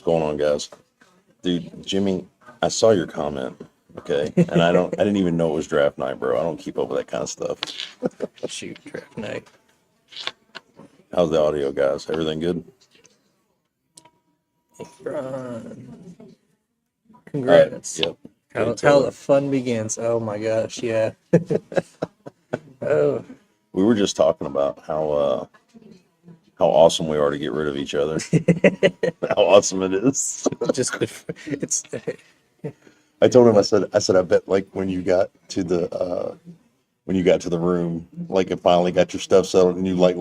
going on, guys? Dude, Jimmy, I saw your comment, okay? And I didn't even know it was draft night, bro. I don't keep up with that kind of stuff. Shoot, draft night. How's the audio, guys? Everything good? Congrats. Yep. How the fun begins. Oh my gosh, yeah. Oh. We were just talking about how awesome we are to get rid of each other. How awesome it is. It's I told him, I said, I bet like when you got to the room, like it finally got your stuff settled and you like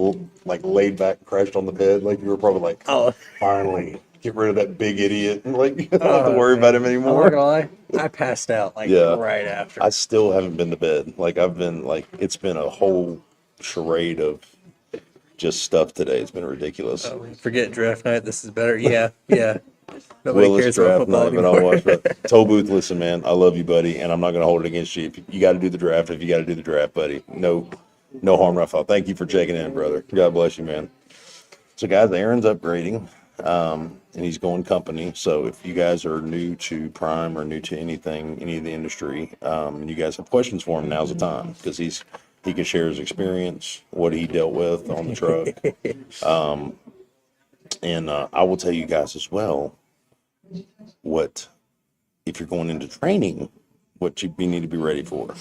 laid back, crashed on the bed, like you were probably like, oh, finally get rid of that big idiot and like you don't have to worry about him anymore. I'm not gonna lie, I passed out right after. I still haven't been to bed. Like I've been it's been a whole charade of just stuff today. It's been ridiculous. Forget draft night. This is better. Yeah. Nobody Well, cares it's draft about football night, but anymore. I'll watch that. Toll Booth, listen, man, I love you, buddy, and I'm not going to hold it against you. If you got to do the draft, if you got to do the draft, buddy, no harm, no foul. Thank you for checking in, brother. God bless you, man. So, guys, Aaron's upgrading, and he's going company. So, if you guys are new to Prime or new to anything, any of the industry, and you guys have questions for him, now's the time because he can share his experience, what he dealt with on the truck. And I will tell you guys as well, if you're going into training, what you need to be ready for. I'm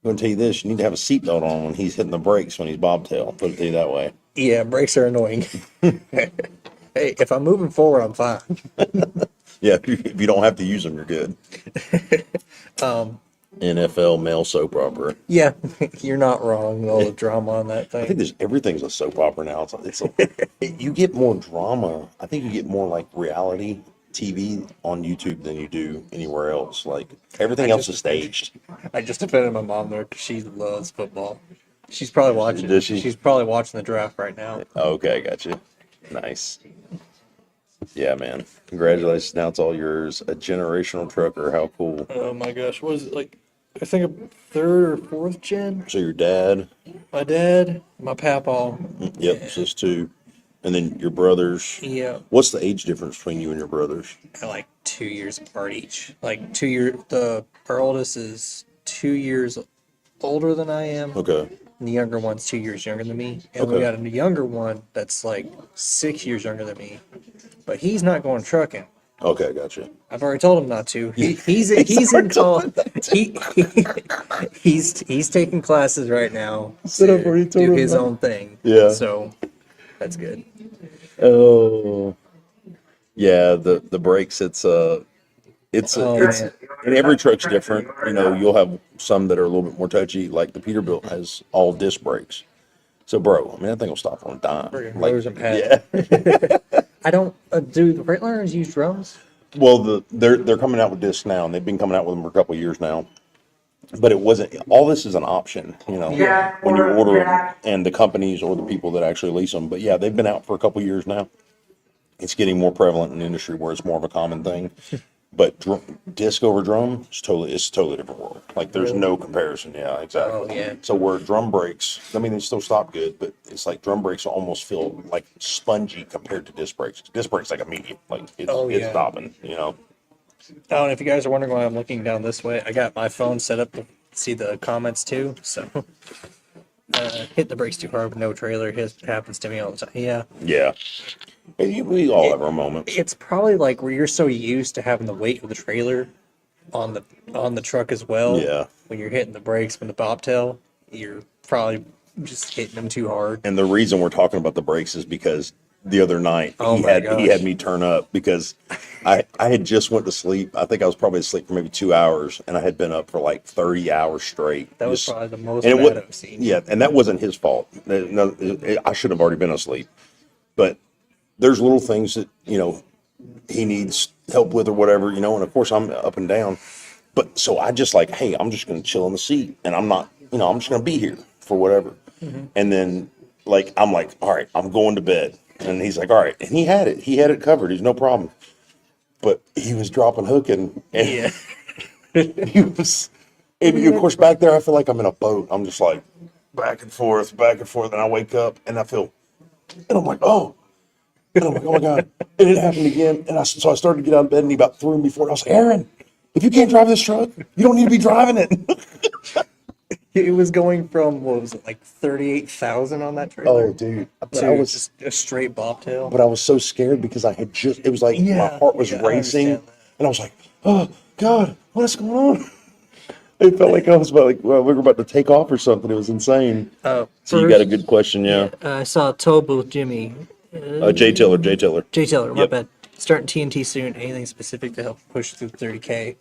going to tell you this, you need to have a seatbelt on when he's hitting the brakes when he's bobtail. Put it to you that way. Yeah, brakes are annoying. Hey, if I'm moving forward, I'm fine. Yeah, if you don't have to use them, you're good. NFL male soap opera. Yeah, you're not wrong. All the drama on that thing. I think everything's a soap opera now. You get more drama. I think you get more like reality TV on YouTube than you do anywhere else. Like everything else is staged. I just offended my mom there because she loves football. She's probably watching. Does she? She's probably watching the draft right now. Okay, got you. Nice. Yeah, man. Congratulations. Now it's all yours. A generational trucker. How cool. Oh my gosh, what is it like? I think a third or fourth gen. So your dad? My dad, my papaw. Yep, yeah. So it's two. And then your brothers. Yeah. What's the age difference between you and your brothers? They're like 2 years apart each. Like 2 years. Our oldest is 2 years older than I am. Okay. And the younger one's 2 years younger than me. And we got a younger one that's like 6 years younger than me. But he's not going trucking. Okay, gotcha. I've already told him not to. He's in college. He's taking classes right now to do his own thing. Yeah. So that's good. Oh. Yeah, the brakes. It's and every truck's different. You know, you'll have some that are a little bit more touchy. Like the Peterbilt has all disc brakes. So, bro, I mean, that thing will stop on a dime. Like, yeah. I don't. Do the Freightliners use drums? Well, they're coming out with discs now, and they've been coming out with them for a couple of years now. But it wasn't. All this is an option, you know, when you order them, and the companies or the people that actually lease them. But yeah, they've been out for a couple of years now. It's getting more prevalent in the industry where it's more of a common thing. But disc over drum it's a totally different world. Like there's no comparison. Yeah, exactly. Oh, yeah. So where drum brakes, I mean, they still stop good, but it's like drum brakes almost feel like spongy compared to disc brakes. Disc brakes like immediate, like it's stopping. You know. Oh, and if you guys are wondering why I'm looking down this way, I got my phone set up to see the comments too. So hit the brakes too hard with no trailer. It happens to me all the time. Yeah. Yeah. We all have our moments. It's probably like where you're so used to having the weight of the trailer on the truck as well. Yeah. When you're hitting the brakes from the bobtail, you're probably just hitting them too hard. And the reason we're talking about the brakes is because the other night he had me turn up because I had just went to sleep. I think I was probably asleep for maybe 2 hours, and I had been up for like 30 hours straight. That was probably the most bad I've seen. Yeah, and that wasn't his fault. No, I should have already been asleep. But there's little things that, you know, he needs help with or whatever, you know, and of course I'm up and down. But so I just like, hey, I'm just going to chill in the seat, and I'm not, you know, I'm just going to be here for whatever. Mm-hmm. And then like, I'm like, all right, I'm going to bed. And he's like, all right. And he had it covered. He's no problem. But he was dropping hooking. And yeah. He was, and of course back there, I feel like I'm in a boat. I'm just like back and forth. And I wake up and I feel, and I'm like, oh, And I'm like, oh my God. And it happened again. And so I started to get out of bed and he about threw me before it. I was like, Aaron, if you can't drive this truck, you don't need to be driving it. It was going from, what was it, like 38,000 on that trailer? Oh, dude. But To I was just a straight bobtail. but I was so scared because I had just, it was like my heart was I racing. understand that. And I was like, oh God, what's going on? It felt like I was about, like, well, we were about to take off or something. It was insane. So you got a good question, yeah. I saw tow booth Jimmy. Jay Tiller. Jay Taylor, my Yep. bad. Starting TNT soon. Anything specific to help push through 30K?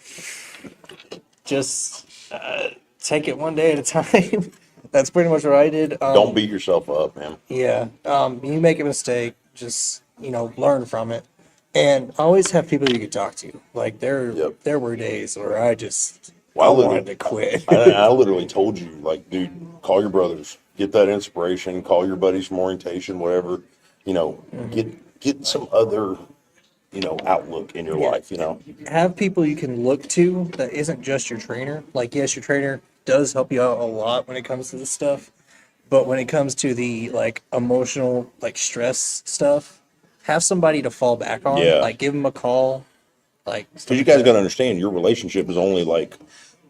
Just take it one day at a time. That's pretty much what I did. Don't beat yourself up, man. Yeah. You make a mistake, just, learn from it. And always have people you can talk to. Like, there were days where I just I wanted to quit. I literally told you, like, dude, call your brothers, get that inspiration, call your buddies from orientation, whatever, get some other, outlook in your life, Have people you can look to that isn't just your trainer. Like, yes, your trainer does help you out a lot when it comes to this stuff. But when it comes to the, like, emotional, like, stress stuff, have somebody to fall back on. Yeah. Like, give them a call. Like, Because you guys got to understand, your relationship is only like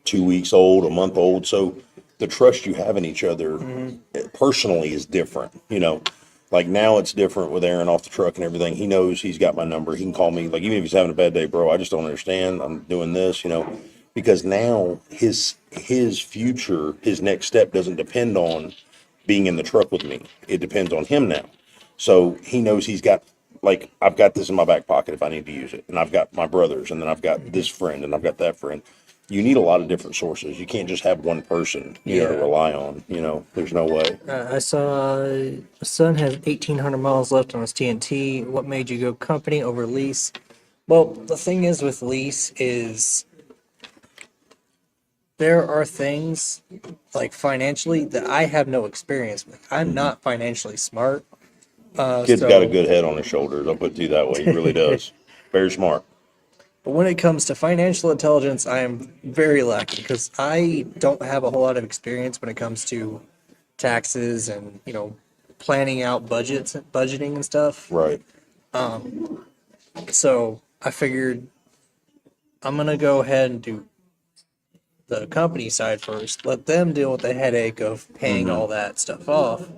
2 weeks old, a month old. So the trust you have in each other personally is different. Like now it's different with Aaron off the truck and everything. He knows he's got my number. He can call me. Like even if he's having a bad day, bro, I just don't understand. I'm doing this, because now his future, his next step doesn't depend on being in the truck with me. It depends on him now. So he knows he's got, like, I've got this in my back pocket if I need to use it. And I've got my brothers, and then I've got this friend, and I've got that friend. You need a lot of different sources. You can't just have one person, to rely on. There's no way. I saw my son has 1,800 miles left on his TNT. What made you go company over lease? Well, the thing is with lease is there are things like financially that I have no experience with. I'm not financially smart. Kid's got a good head on his shoulders. I'll put it to you that way. He really does. Very smart. But when it comes to financial intelligence, I am very lacking because I don't have a whole lot of experience when it comes to taxes and, planning out budgeting and stuff. Right. So I figured I'm going to go ahead and do the company side first. Let them deal with the headache of paying all that stuff off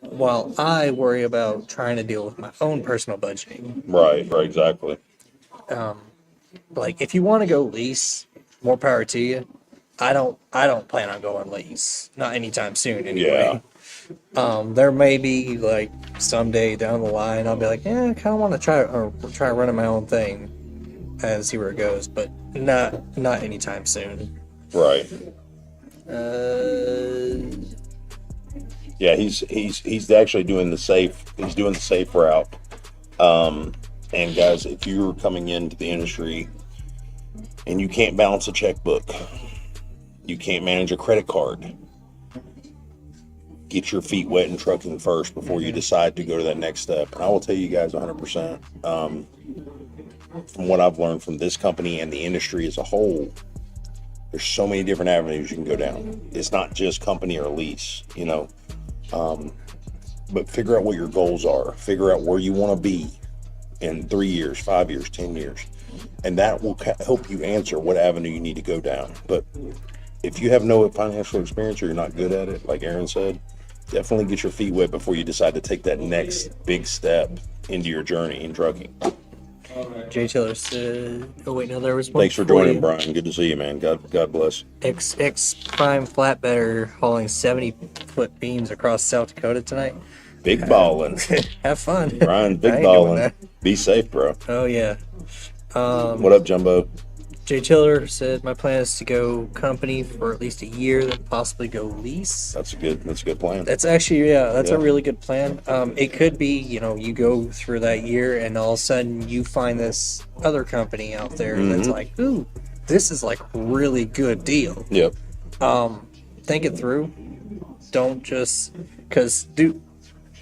while I worry about trying to deal with my own personal budgeting. Right, exactly. Like if you want to go lease, more power to you. I don't plan on going lease. Not anytime soon anyway. Yeah. There may be like someday down the line I'll be like, I kind of want to try running my own thing and see where it goes, but not anytime soon. Right. Yeah, he's actually doing the safe. He's doing the safe route. And guys, if you're coming into the industry and you can't balance a checkbook, you can't manage a credit card, get your feet wet in trucking first before you decide to go to that next step. And I will tell you guys 100%, from what I've learned from this company and the industry as a whole, there's so many different avenues you can go down. It's not just company or lease, but figure out what your goals are. Figure out where you want to be in 3 years, 5 years, 10 years. And that will help you answer what avenue you need to go down. But if you have no financial experience or you're not good at it, like Aaron said, definitely get your feet wet before you decide to take that next big step into your journey in trucking. Jay Taylor said, oh wait, no, there was one. Thanks for joining, Brian. Good to see you, man. God bless. X Prime flatbedder hauling 70-foot beams across South Dakota tonight. Big ballin'. Have fun. Brian, big ballin'. Be safe, bro. Oh, yeah. What up, Jumbo? Jay Tiller said, my plan is to go company for at least a year, then possibly go lease. That's a good plan. That's actually, that's a really good plan. It could be, you go through that year and all of a sudden you find this other company out there that's like, ooh, this is like really good deal. Yep. Think it through. Don't just, because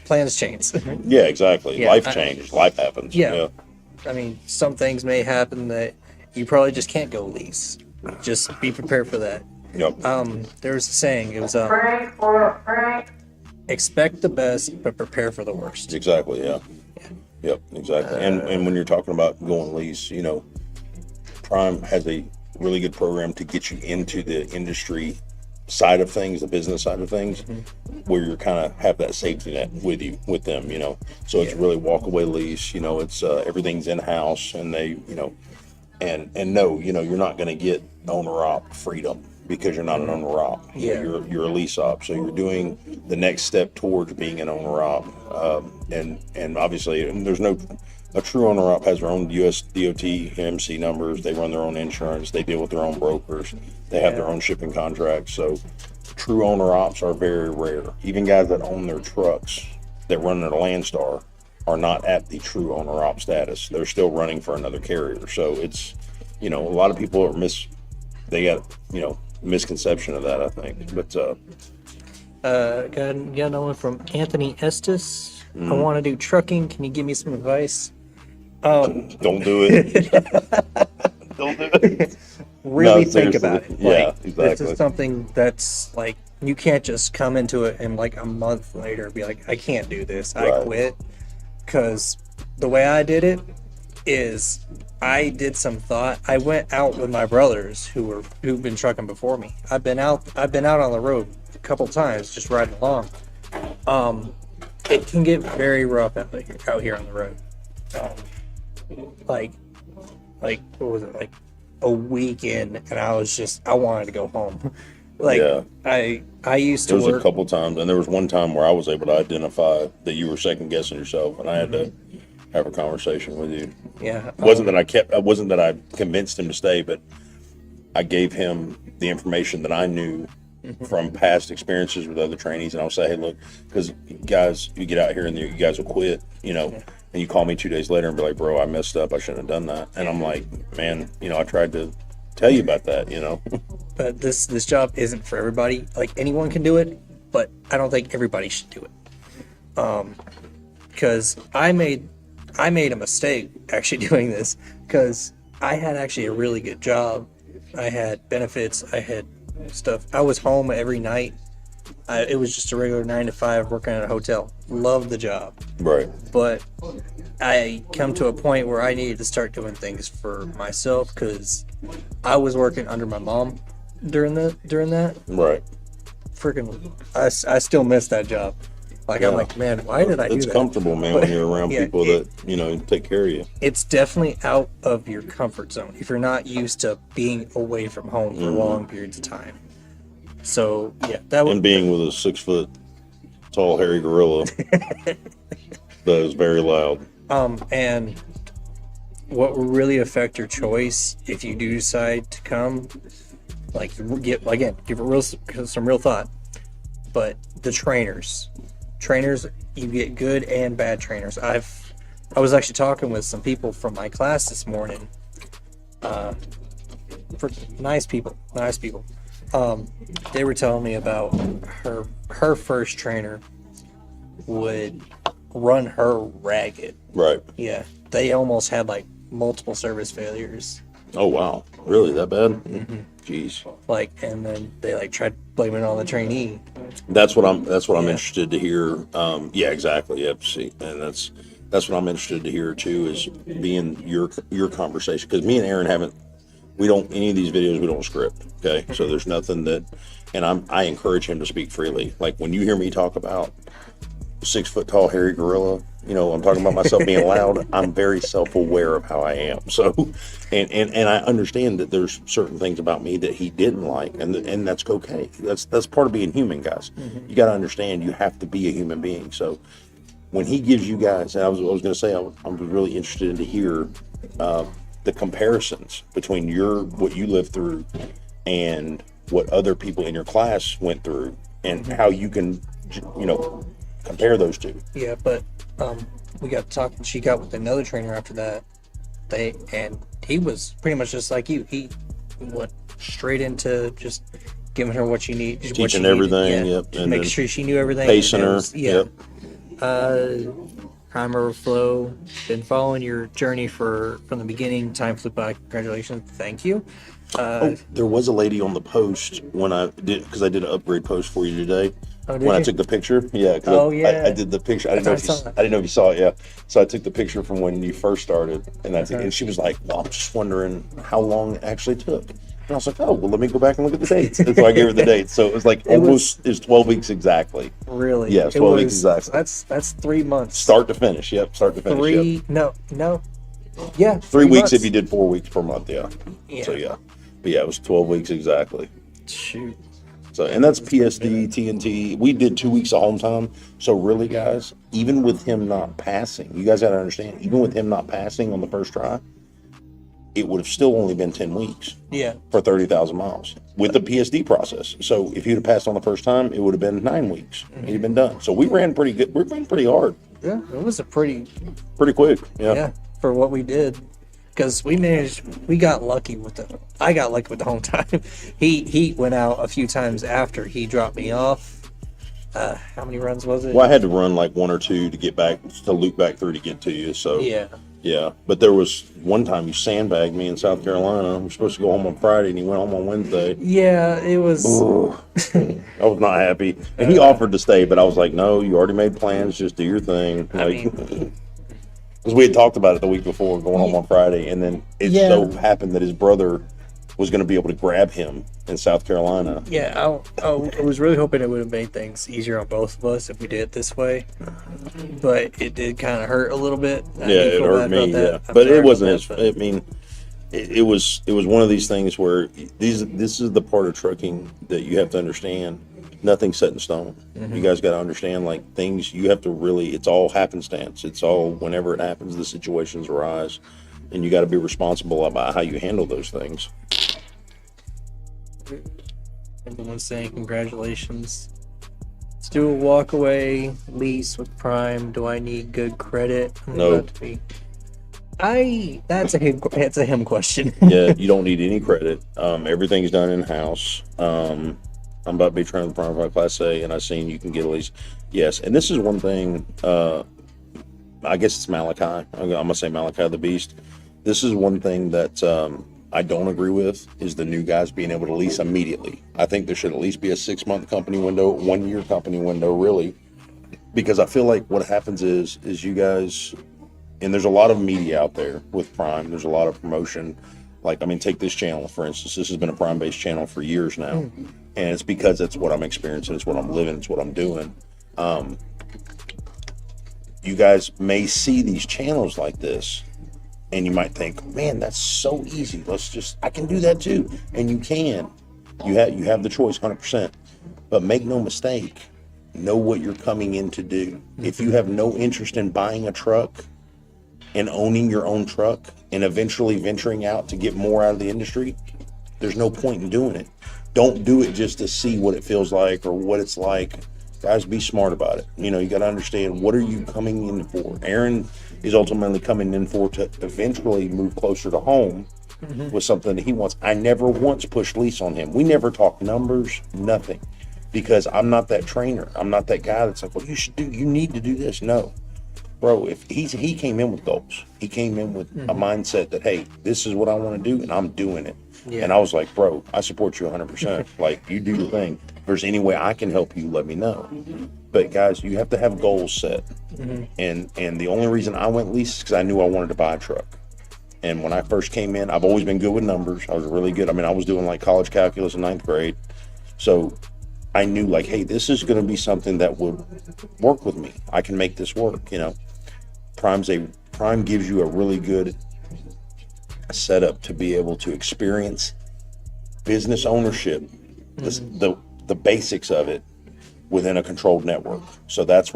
plans change. Yeah, exactly. Yeah, Life changes. Life happens. Yeah. I mean, some things may happen that you probably just can't go lease. Just be prepared for that. Yep. There's a saying. It was expect the best, but prepare for the worst. Exactly. Yeah. Yep, exactly. And when you're talking about going lease, you know, Prime has a really good program to get you into the industry side of things, the business side of things, where you're kind of have that safety net with them, you know. So it's really walk away lease, you know, it's everything's in house, and they, you know, and no, you know, you're not going to get owner op freedom because you're not an owner op. Yeah. You're a lease op, so you're doing the next step towards being an owner op, and obviously, and there's no. A true owner op has their own US DOT MC numbers. They run their own insurance. They deal with their own brokers. They have their own shipping contracts. So true owner ops are very rare. Even guys that own their trucks that run their Landstar are not at the true owner op status. They're still running for another carrier. So it's, you know, a lot of people are they got, you know, misconception of that, I think. But got another one from Anthony Estes. I want to do trucking. Can you give me some advice? don't do it. Don't do it. Really No, think seriously. about it. Yeah, Like, exactly. This is something that's like, you can't just come into it and like a month later be like, I can't do this. I Right. quit. Because the way I did it is I did some thought. I went out with my brothers who've been trucking before me. I've been out on the road a couple times just riding along. It can get very rough out here on the road. Like what was it, like a weekend, and I wanted to go home. Like, Yeah. I used to There was a work. couple times, and there was one time where I was able to identify that you were second guessing yourself, and I had to have a conversation with you. Yeah. It wasn't that I convinced him to stay, but I gave him the information that I knew from past experiences with other trainees, and I'll say, hey, look, because guys, you get out here and you guys will quit, you know, and you call me 2 days later and be like, bro, I messed up, I shouldn't have done that, and I'm like, man, you know, I tried to tell you about that, you know. But this job isn't for everybody. Like, anyone can do it, but I don't think everybody should do it. Because I made a mistake actually doing this, because I had actually a really good job. I had benefits. I had stuff. I was home every night. It was just a regular 9 to 5 working at a hotel. Loved the job. Right. But I come to a point where I needed to start doing things for myself, because I was working under my mom during that. Right. Freaking, I still miss that job. Like, Yeah. I'm like, man, why did I do that? It's comfortable, man, when you're around Yeah, people that, you know, take care of you. It's definitely out of your comfort zone if you're not used to being away from home for long periods of time. So yeah, that And would being with a 6 foot tall hairy gorilla that is very loud. and what will really affect your choice if you do decide to come, like, give it some real thought. But the trainers, you get good and bad trainers. I was actually talking with some people from my class this morning. For nice people. They were telling me about her first trainer would run her ragged. Right. Yeah, they almost had like multiple service failures. Oh, wow. Really? That bad? Jeez. Like, and then they like tried blaming it on the trainee. That's what I'm interested to hear. Yeah, exactly. Yep. See, and that's what I'm interested to hear too, is being your conversation. Because me and Aaron any of these videos, we don't script. Okay. So there's nothing that, and I encourage him to speak freely. Like, when you hear me talk about 6 foot tall hairy gorilla, you know, I'm talking about myself being loud. I'm very self-aware of how I am. So, and I understand that there's certain things about me that he didn't like, and that's okay. That's part of being human, guys. You got to understand, you have to be a human being. So when he gives you guys, and I was going to say, I'm really interested to hear the comparisons between what you lived through and what other people in your class went through, and how you can, you know, compare those two. Yeah, but we got talking. She got with another trainer after that. And he was pretty much just like you. He went straight into just giving her what she needed, Teaching everything. Yeah, Yep. just And making then sure she knew everything. pacing and it her. was- yeah. Yep. Primer flow. Been following your journey from the beginning. Time flew by. Congratulations. Thank you. There was a lady on the post when I did, because I did an upgrade post for you today. Oh, did when I you? took the picture. Yeah, because Oh, yeah. I did the picture. I didn't know if thought I saw I that. didn't know if you saw it. Yeah, so I took the picture from when you first started, and Uh-huh. and she was like, "Well, I'm just wondering how long it actually took." And I was like, "Oh, well, let me go back and look at the dates." And so I gave her the dates. So it was like It was- almost it was 12 weeks exactly. Really? Yeah, it's It 12 was, weeks exactly. That's 3 months. Start to finish. Yep, start to finish. Yep. No. Yeah. 3 weeks months. if you did 4 weeks per month. Yeah. Yeah. So yeah, but yeah, it was 12 weeks exactly. Shoot. So, and that's PSD, TNT. We did 2 weeks of home time. So really, guys, even with him not passing, you guys got to understand, even with him not passing on the first try, it would have still only been 10 weeks Yeah. for 30,000 miles with the PSD process. So if he'd have passed on the first time, it would have been 9 weeks. He'd have been done. So we ran pretty good. We ran pretty hard, Yeah. It was a pretty pretty quick. Yeah. yeah for what we did. Because we got lucky with I got lucky with the home time. He went out a few times after he dropped me off. How many runs was it? Well, I had to run like 1 or 2 to get back, to loop back through to get to you. So Yeah. yeah. But there was one time you sandbagged me in South Carolina. We're supposed to go home on Friday, and he went home on Wednesday. Yeah, it was. I was not happy. And he offered to stay, but I was like, no, you already made plans. Just do your thing. I Like, mean, because we had talked about it the week before, going home on Friday, and then it Yeah. so happened that his brother was going to be able to grab him in South Carolina. yeah, I was really hoping it would have made things easier on both of us if we did it this way. But it did kind of hurt a little bit. I Yeah, do it feel hurt bad me. about that. Yeah, I'm but sorry it wasn't about his. that, I mean, it was one of these things where this is the part of trucking that you have to understand. Nothing's set in stone. You guys got to understand, like, things you have to really. It's all happenstance. It's all whenever it happens, the situations arise, and you got to be responsible about how you handle those things. Everyone's saying congratulations. Let's do a walk away lease with Prime. Do I need good credit? I'm No. about to be- that's a him question. Yeah, you don't need any credit. Everything's done in house. I'm about to be trying to Prime for Class A, and I've seen you can get a lease. Yes, and this is one thing. I guess it's Malachi. I'm gonna say Malachi the Beast. This is one thing that I don't agree with is the new guys being able to lease immediately. I think there should at least be a 6-month company window, 1-year company window, really, because I feel like what happens is you guys, and there's a lot of media out there with Prime. There's a lot of promotion. Like, I mean, take this channel, for instance. This has been a Prime-based channel for years now. And it's because it's what I'm experiencing. It's what I'm living. It's what I'm doing. You guys may see these channels like this, and you might think, man, that's so easy. I can do that too. And you can. You have the choice 100%. But make no mistake, know what you're coming in to do. If you have no interest in buying a truck and owning your own truck and eventually venturing out to get more out of the industry, there's no point in doing it. Don't do it just to see what it feels like or what it's like. Guys, be smart about it. You got to understand, what are you coming in for? Aaron is ultimately coming in for to eventually move closer to home with something that he wants. I never once pushed lease on him. We never talked numbers, nothing, because I'm not that trainer. I'm not that guy that's like, well, you need to do this. No. Bro, if he came in with goals, he came in with a mindset that, hey, this is what I want to do, and I'm doing it. Yeah. And I was like, bro, I support you 100%. Like, you do your thing. If there's any way I can help you, let me know. But guys, you have to have goals set. And the only reason I went lease is because I knew I wanted to buy a truck. And when I first came in, I've always been good with numbers. I was really good. I mean, I was doing like college calculus in 9th grade. So I knew, like, hey, this is going to be something that would work with me. I can make this work, Prime gives you a really good setup to be able to experience business ownership, the basics of it within a controlled network. So that's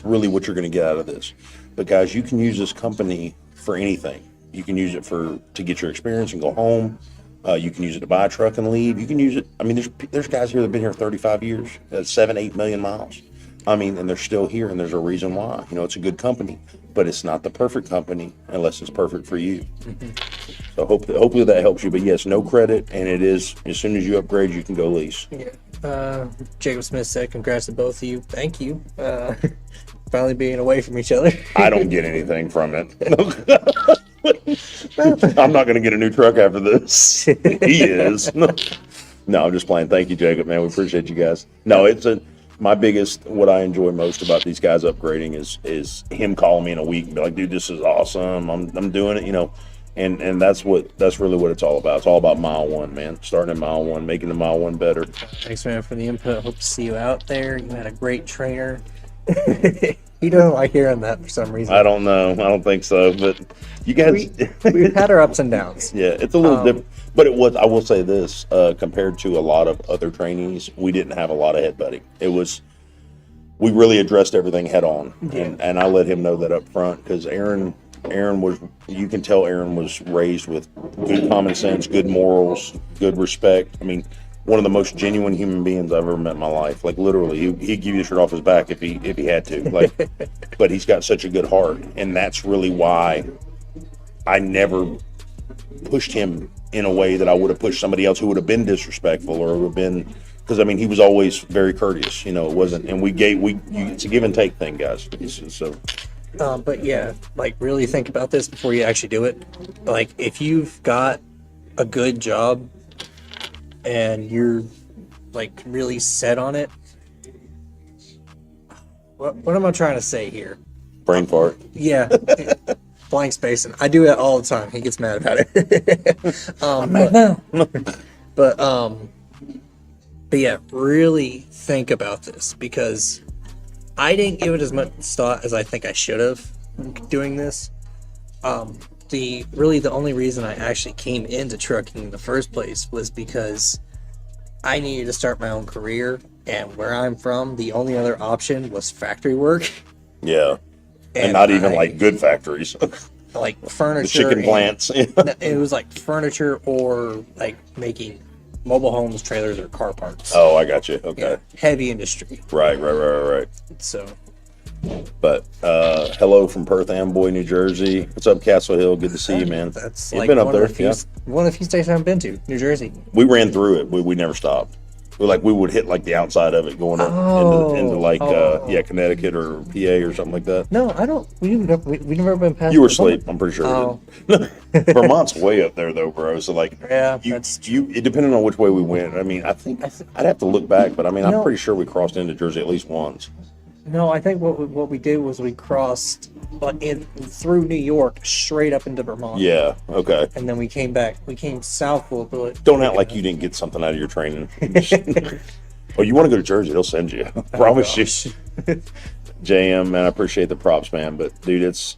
really what you're going to get out of this. But guys, you can use this company for anything. You can use it to get your experience and go home. You can use it to buy a truck and leave. You can use it. I mean, there's guys here that have been here 35 years, 7-8 million miles. I mean, and they're still here, and there's a reason why. It's a good company, but it's not the perfect company unless it's perfect for you. So hopefully that helps you. But yes, no credit, and it is, as soon as you upgrade, you can go lease. Yeah. Jacob Smith said, congrats to both of you. Thank you. Finally being away from each other. I don't get anything from it. I'm not going to get a new truck after this. He is. No, I'm just playing. Thank you, Jacob, man. We appreciate you guys. No, my biggest, what I enjoy most about these guys upgrading is him calling me in a week and be like, dude, this is awesome. I'm doing it, you know. And that's really what it's all about. It's all about mile one, man. Starting at mile one, making the mile one better. Thanks, man, for the input. Hope to see you out there. You had a great trainer. He doesn't like hearing that for some reason. I don't know. I don't think so. But you guys, we've had our ups and downs. Yeah, it's a little different. But it was. I will say this: compared to a lot of other trainees, we didn't have a lot of headbutting. We really addressed everything head on, and I let him know that up front because Aaron was, you can tell Aaron was raised with good common sense, good morals, good respect. I mean, one of the most genuine human beings I've ever met in my life. Like literally, he'd give you the shirt off his back if he had to. Like, but he's got such a good heart, and that's really why I never pushed him in a way that I would have pushed somebody else who would have been disrespectful or would have been. Because I mean, he was always very courteous. You know, it wasn't, and it's a give and take thing, guys. So. But yeah, like really think about this before you actually do it. Like if you've got a good job and you're like really set on it, what am I trying to say here? Brain fart. Yeah, blank spacing. I do it all the time. He gets mad about it. I'm mad now. But yeah, really think about this because I didn't give it as much thought as I think I should have doing this. The only reason I actually came into trucking in the first place was because I needed to start my own career, and where I'm from, the only other option was factory work. Yeah, and not even like good factories, like furniture, the chicken plants. It was like furniture or like making mobile homes, trailers, or car parts. Oh, I got you. Okay. Yeah, heavy industry. Right. So, but hello from Perth Amboy, New Jersey. What's up, Castle Hill? Good to see you, man. That's You've like been up one there. of the few, one of the few states I haven't been to, New Jersey. We ran through it. We never stopped. We would hit like the outside of it going up into like Connecticut or PA or something like that. No, I don't. We've never been past. You were asleep. I'm pretty sure. Oh. Vermont's way up there though, bro. So like, yeah, it depending on which way we went. I mean, I think I'd have to look back, but I mean, I'm pretty sure we crossed into Jersey at least once. No, I think what we did was we crossed through New York straight up into Vermont. Yeah. Okay. And then we came back. We came south a little bit. Don't act like you didn't get something out of your training. Oh, you want to go to Jersey? They'll send you. I promise you. JM, man, I appreciate the props, man. But dude, it's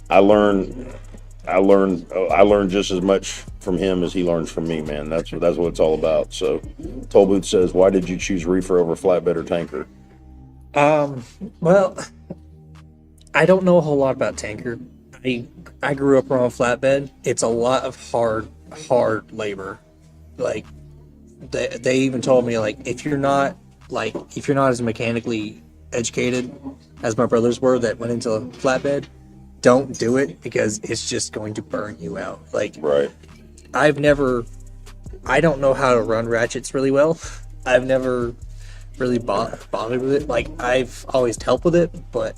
I learned just as much from him as he learns from me, man. That's what it's all about. So, Tollbooth says, why did you choose reefer over flatbed or tanker? Well, I don't know a whole lot about tanker. I grew up around flatbed. It's a lot of hard labor. Like they even told me like if you're not as mechanically educated as my brothers were that went into a flatbed, don't do it because it's just going to burn you out. Like right. I don't know how to run ratchets really well. I've never really bothered with it. Like I've always helped with it, but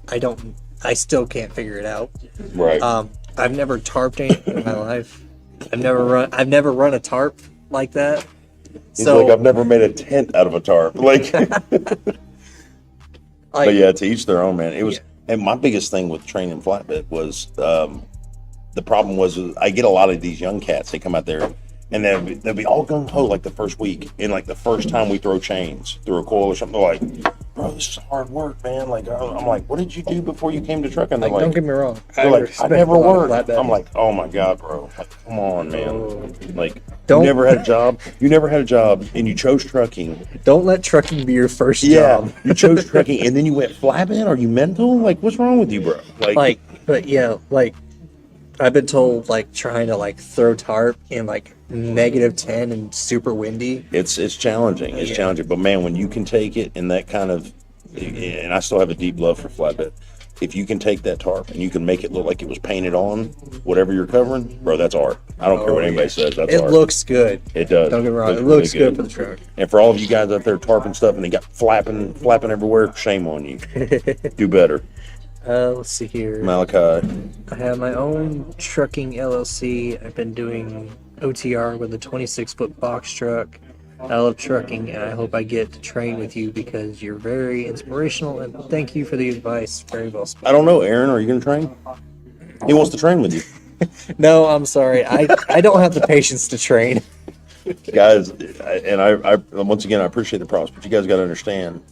I still can't figure it out. Right. I've never tarped anything in my life. I've never run a tarp like that. He's like, I've never made a tent out of a tarp. Like, but yeah, to each their own, man. It was, and my biggest thing with training flatbed was the problem was I get a lot of these young cats. They come out there and they'll be all gung ho like the first week, and like the first time we throw chains through a coil or something, they're like, bro, this is hard work, man. Like I'm like, what did you do before you came to trucking? Like, don't get me wrong. I never worked. I'm like, oh my god, bro. Like, come on, man. Like, you never had a job. You never had a job, and you chose trucking. Don't let trucking be your first job. You chose trucking, and then you went flatbed. Are you mental? Like, what's wrong with you, bro? But yeah, like I've been told, like trying to like throw tarp in like -10 and super windy. It's challenging. It's challenging. But man, when you can take it in that kind of, and I still have a deep love for flatbed. If you can take that tarp and you can make it look like it was painted on, whatever you're covering, bro, that's art. I don't care what anybody says. That's art. It looks good. It does. Don't get me wrong. It looks really good for the truck. And for all of you guys out there tarping stuff and they got flapping everywhere, shame on you. Do better. Let's see here. Malachi. I have my own trucking LLC. I've been doing O.T.R with a 26-foot box truck. I love trucking, and I hope I get to train with you because you're very inspirational. And thank you for the advice. Very well spoken. I don't know, Aaron. Are you going to train? He wants to train with you. No, I'm sorry. I don't have the patience to train. Guys, I once again, I appreciate the props, but you guys got to understand,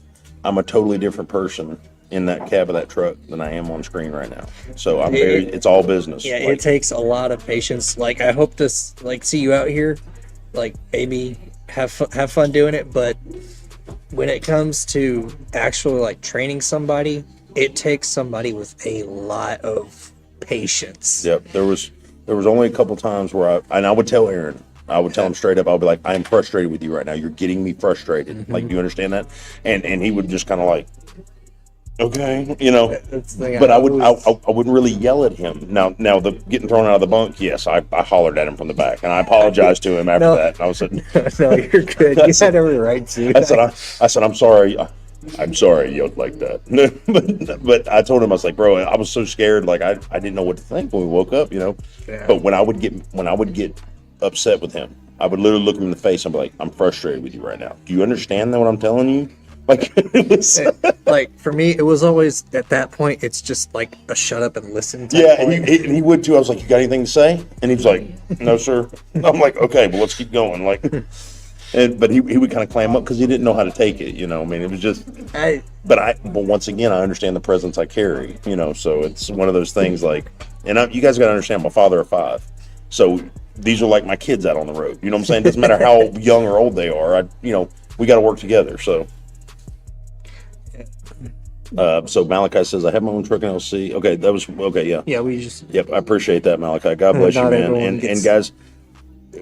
I'm a totally different person in that cab of that truck than I am on screen right now. So it's all business. Yeah, it takes a lot of patience. Like, I hope to see you out here, like maybe have fun doing it. But when it comes to actually like training somebody, it takes somebody with a lot of patience. Yep. There was only a couple times where I would tell Aaron, I would tell him straight up, I'll be like, I am frustrated with you right now. You're getting me frustrated. Mm-hmm. Like, do you understand that? And he would just kind of like, okay, you know. That's the thing, But I wouldn't really yell at him. Now the getting thrown out of the bunk, yes, I hollered at him from the back, and I apologized to him after that. And I was like, no, you're good. You had every right to. I said, I'm sorry. I'm sorry I yelled like that. but I told him, I was like, bro, I was so scared, like I didn't know what to think when we woke up, you know. Yeah. But when I would get upset with him, I would literally look him in the face and be like, I'm frustrated with you right now. Do you understand that what I'm telling you? Like, it was like for me, it was always at that point. It's just like a shut up and listen. Type yeah, point. and he would too. I was like, you got anything to say? And he was like, no, sir. I'm like, okay, well, let's keep going. Like, but he would kind of clam up because he didn't know how to take it. You know, I mean, it was just. But once again, I understand the presence I carry. You know, so it's one of those things. Like, and you guys got to understand, I'm a father of 5, so these are like my kids out on the road. You know what I'm saying? Doesn't matter how young or old they are. We got to work together. So. So Malachi says, I have my own truck in LC. Okay, that was okay. Yeah. Yeah, we just. Yep, I appreciate that, Malachi. God bless you, Not man. everyone And guys,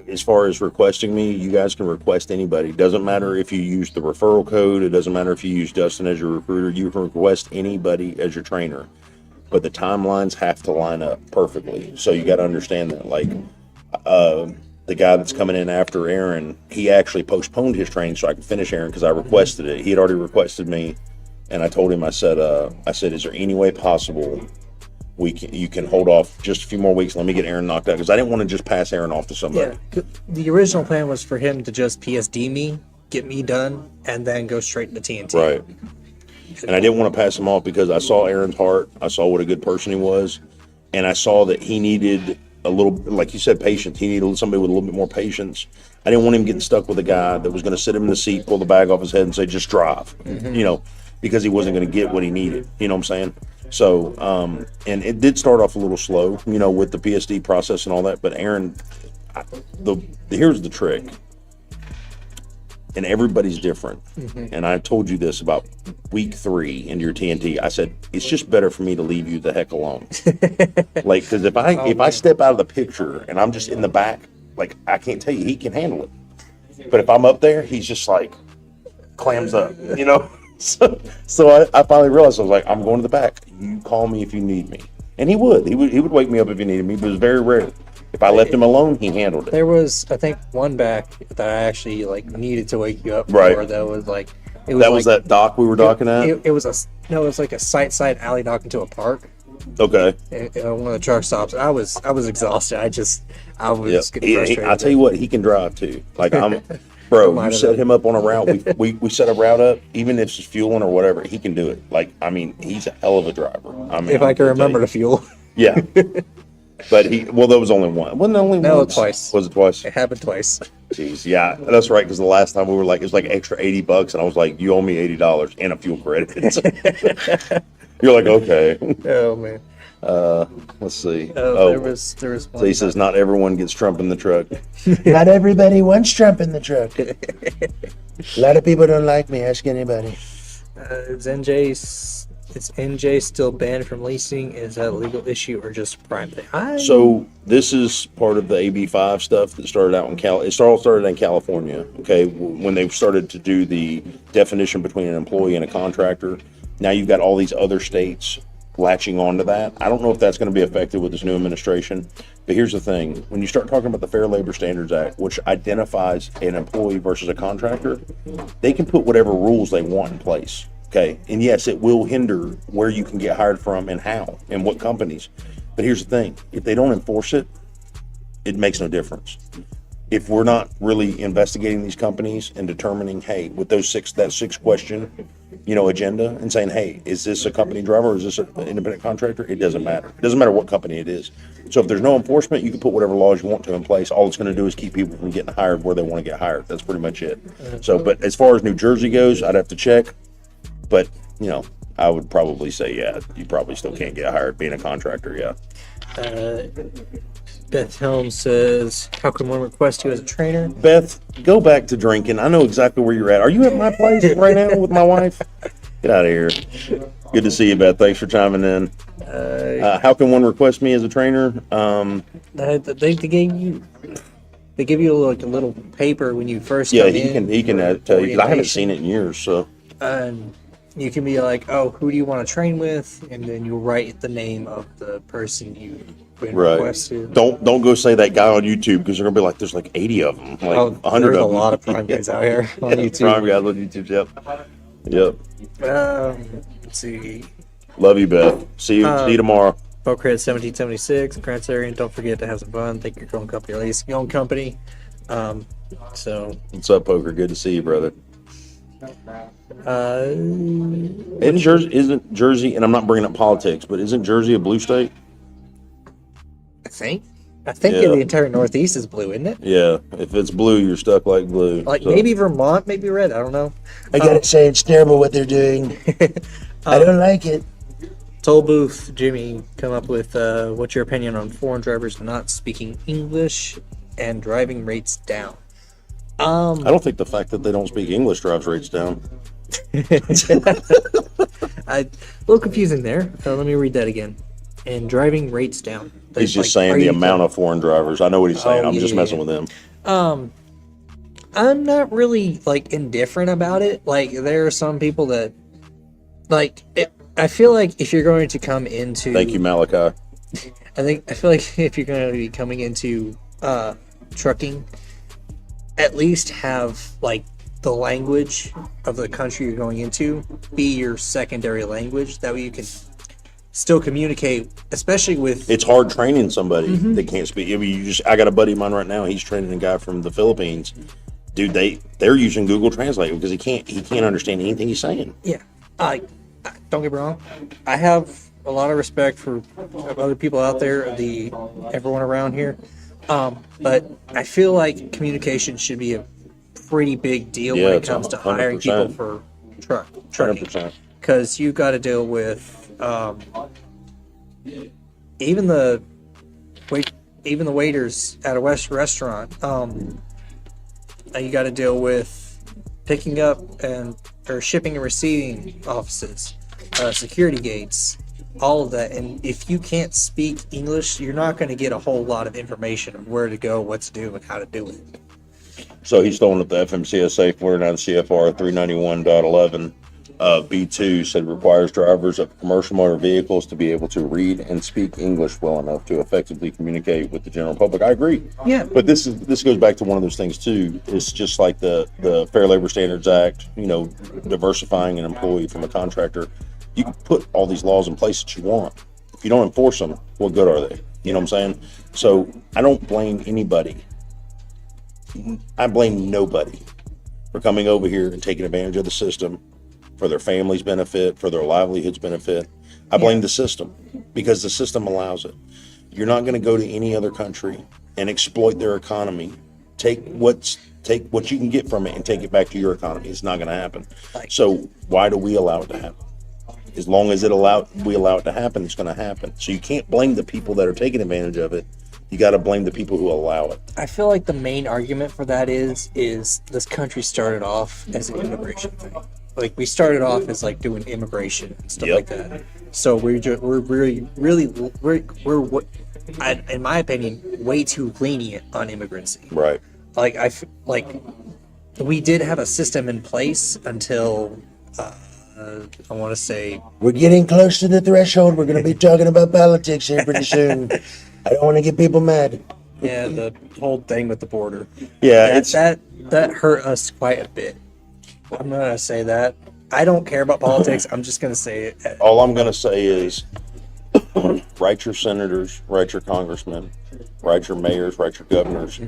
as far as requesting me, you guys can request anybody. It doesn't matter if you use the referral code. It doesn't matter if you use Dustin as your recruiter. You can request anybody as your trainer. But the timelines have to line up perfectly. So you got to understand that. Like, the guy that's coming in after Aaron, he actually postponed his training so I could finish Aaron because I requested it. He had already requested me. And I told him, I said, is there any way possible you can hold off just a few more weeks? Let me get Aaron knocked out because I didn't want to just pass Aaron off to somebody. Yeah, the original plan was for him to just PSD me, get me done, and then go straight into TNT. Right. And I didn't want to pass him off because I saw Aaron's heart. I saw what a good person he was, and I saw that he needed a little, like you said, patience. He needed somebody with a little bit more patience. I didn't want him getting stuck with a guy that was going to sit him in the seat, pull the bag off his head, and say, "Just drive," because he wasn't going to get what he needed. You know what I'm saying? So, and it did start off a little slow, with the PSD process and all that. But Aaron, here's the trick, and everybody's different. And I told you this about week 3 into your TNT. I said it's just better for me to leave you the heck alone, like because if I step out of the picture and I'm just in the back, like I can't tell you he can handle it. But if I'm up there, he's just like clams up, So I finally realized, I was like, I'm going to the back. You call me if you need me. And he would wake me up if he needed me, but it was very rare. If I left him alone, he handled it. There was, I think, one back that I actually needed to wake you up for. Right. That was like, was that dock we were docking at? It was like a side alley dock into a park. Okay. One of the truck stops. I was exhausted. I was getting frustrated. I'll tell you what, he can drive too. Like bro, you set him up on a route. We set a route up, even if it's fueling or whatever, he can do it. Like, I mean, he's a hell of a driver. I mean, if I can remember to fuel. Yeah. But there was only one. Wasn't it only No, once? twice. Was it twice? It happened twice. Jeez, yeah, that's right. Because the last time we were like, it was like extra $80, and I was like, you owe me $80 and a fuel credit. You're like, okay. Oh man. Let's see. There was one. So he says, not everyone gets Trump in the truck. Not everybody wants Trump in the truck. A lot of people don't like me. Ask anybody. Is NJ still banned from leasing? Is that a legal issue or just a prime thing? So this is part of the AB5 stuff that started out in It all started in California. Okay, when they started to do the definition between an employee and a contractor. Now you've got all these other states latching onto that. I don't know if that's going to be effective with this new administration, but here's the thing. When you start talking about the Fair Labor Standards Act, which identifies an employee versus a contractor, they can put whatever rules they want in place. Okay, and yes, it will hinder where you can get hired from and how and what companies. But here's the thing. If they don't enforce it, it makes no difference. if we're not really investigating these companies and determining, hey, with that six question, agenda, and saying, hey, is this a company driver or is this an independent contractor? It doesn't matter. It doesn't matter what company it is. So if there's no enforcement, you can put whatever laws you want to in place. All it's going to do is keep people from getting hired where they want to get hired. That's pretty much it. So, but as far as New Jersey goes, I'd have to check. But, I would probably say, yeah, you probably still can't get hired being a contractor, yeah. Beth Helm says, how can one request you as a trainer? Beth, go back to drinking. I know exactly where you're at. Are you at my place right now with my wife? Get out of here. Good to see you, Beth. Thanks for chiming in. How can one request me as a trainer? They give you like a little paper when you first Yeah, come he in. can tell you. I haven't seen it in years, so. And you can be like, oh, who do you want to train with? And then you write the name of the person you've been requested. Don't go say that guy on YouTube because they're gonna be like, there's like 80 of them, like 100 there's of them. a lot of prime guys out here on YouTube. Prime guys on YouTube. Yep. Let's see. Love you, Beth. See you tomorrow. Fr8 1776, Grants Area. Don't forget to have some fun. Think your own company, or at least your own company. So. What's up, Poker? Good to see you, brother. Isn't Jersey, and I'm not bringing up politics, but isn't Jersey a blue state? I think the entire Northeast is blue, isn't it? Yeah. If it's blue, you're stuck like glue. Maybe Vermont, maybe red. I don't know. I gotta say, it's terrible what they're doing. I don't like it. Toll Booth, Jimmy, come up with what's your opinion on foreign drivers not speaking English and driving rates down? I don't think the fact that they don't speak English drives rates down. A little confusing there. Let me read that again. And driving rates down. He's just saying the amount of foreign drivers. I know what he's saying. I'm just messing with him. I'm not really indifferent about it. There are some people that I feel like if you're going to come into Thank you, Malachi. I feel like if you're going to be coming into trucking, at least have the language of the country you're going into be your secondary language. That way you can still communicate, especially with. It's hard training somebody that can't speak. I got a buddy of mine right now. He's training a guy from the Philippines. Dude, they're using Google Translate because he can't understand anything he's saying. Yeah, don't get me wrong. I have a lot of respect for other people out there, everyone around here. But I feel like communication should be a pretty big deal when it comes to hiring people for trucking. 100%. Because you got to deal with even the waiters at a restaurant. You got to deal with picking up or shipping and receiving offices, security gates. All of that, and if you can't speak English, you're not going to get a whole lot of information of where to go, what to do, and how to do it. So he's throwing up the FMCSA 49 CFR 391.11 B2 said requires drivers of commercial motor vehicles to be able to read and speak English well enough to effectively communicate with the general public. I agree. Yeah. But this goes back to one of those things too. It's just like the Fair Labor Standards Act. Diversifying an employee from a contractor. You can put all these laws in place that you want. If you don't enforce them, what good are they? You know what I'm saying? So I don't blame anybody. I blame nobody for coming over here and taking advantage of the system for their family's benefit, for their livelihood's benefit. I blame the system because the system allows it. You're not going to go to any other country and exploit their economy. Take what you can get from it and take it back to your economy. It's not going to happen. So why do we allow it to happen? As long as we allow it to happen, it's going to happen. So you can't blame the people that are taking advantage of it. You got to blame the people who allow it. I feel like the main argument for that is this country started off as an immigration thing. We started off as doing immigration and stuff like that. So we're in my opinion, way too lenient on immigrancy. Right. We did have a system in place until. I want to say we're getting close to the threshold. We're going to be talking about politics here pretty soon. I don't want to get people mad. Yeah, the whole thing with the border. Yeah, that hurt us quite a bit. I'm going to say that. I don't care about politics. I'm just going to say it. All I'm going to say is write your senators, write your congressmen, write your mayors, write your governors,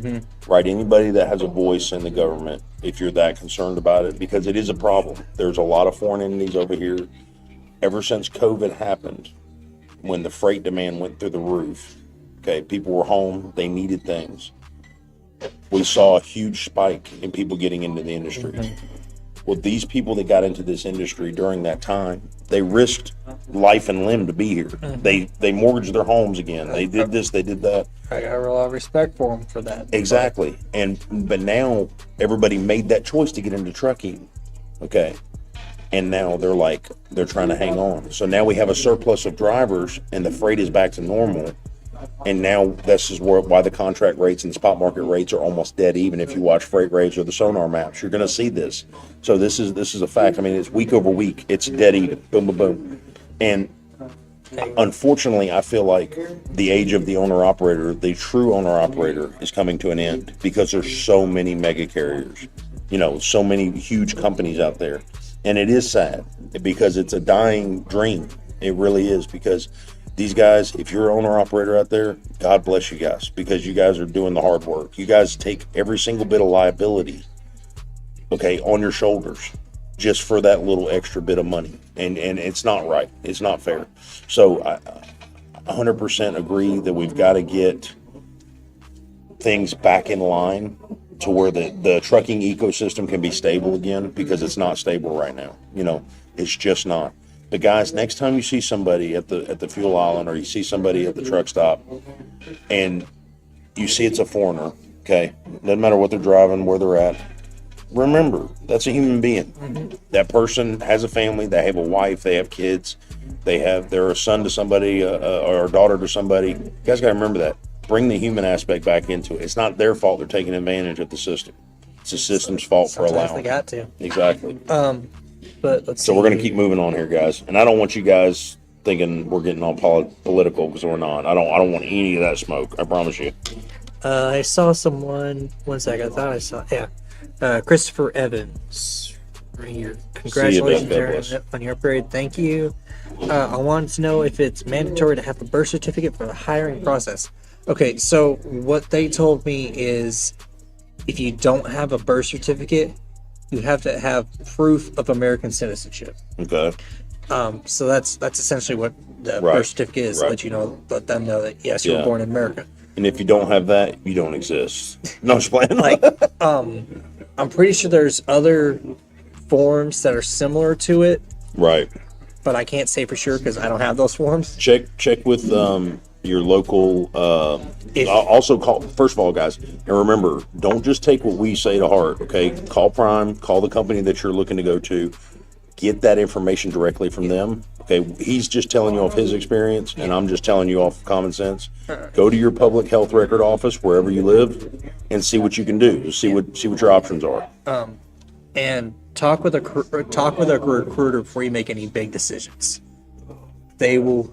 write anybody that has a voice in the government if you're that concerned about it, because it is a problem. There's a lot of foreign entities over here. Ever since COVID happened, when the freight demand went through the roof, okay, people were home, they needed things. We saw a huge spike in people getting into the industry. Well, these people that got into this industry during that time, they risked life and limb to be here. They mortgaged their homes again. They did this, they did that. I got a lot of respect for them for that. Exactly. But now everybody made that choice to get into trucking. Okay. And now they're trying to hang on. So now we have a surplus of drivers and the freight is back to normal. And now this is why the contract rates and spot market rates are almost dead even. If you watch freight rates or the sonar maps, you're going to see this. So this is a fact. I mean, it's week over week. It's dead even. Boom, boom, boom. And unfortunately, I feel like the age of the owner-operator, the true owner-operator, is coming to an end because there's so many mega carriers. So many huge companies out there. And it is sad because it's a dying dream. It really is, because these guys, if you're an owner-operator out there, God bless you guys, because you guys are doing the hard work. You guys take every single bit of liability, okay, on your shoulders just for that little extra bit of money. And it's not right. It's not fair. So I 100% agree that we've got to get things back in line to where the trucking ecosystem can be stable again, because it's not stable right now. It's just not. But guys, next time you see somebody at the fuel island, or you see somebody at the truck stop, and you see it's a foreigner, okay, doesn't matter what they're driving, where they're at, remember, that's a human being. That person has a family, they have a wife, they have kids, they're a son to somebody, or a daughter to somebody. You guys got to remember that. Bring the human aspect back into it. It's not their fault they're taking advantage of the system. It's the system's fault for allowing. They got to. Exactly. But let's So we're going to keep moving on here, guys. And I don't want you guys thinking we're getting all political, because we're not. I don't want any of that smoke. I promise you. I saw someone. One sec. I thought I saw. Yeah. Christopher Evans. Right here. Congratulations, Aaron, on your upgrade. Thank you. I wanted to know if it's mandatory to have a birth certificate for the hiring process. Okay, so what they told me is if you don't have a birth certificate, you have to have proof of American citizenship. Okay. So that's essentially what the birth certificate is. Right. Let them know that yes, you were born in America. And if you don't have that, you don't exist. No, I'm just playing. I'm pretty sure there's other forms that are similar to it. Right. But I can't say for sure because I don't have those forms. Check with your local. Also call. First of all, guys, and remember, don't just take what we say to heart. Okay, call Prime. Call the company that you're looking to go to. Get that information directly from them. Okay, he's just telling you off his experience, and I'm just telling you off common sense. Go to your public health record office wherever you live, and see what you can do. See what your options are. And talk with a recruiter before you make any big decisions. They will.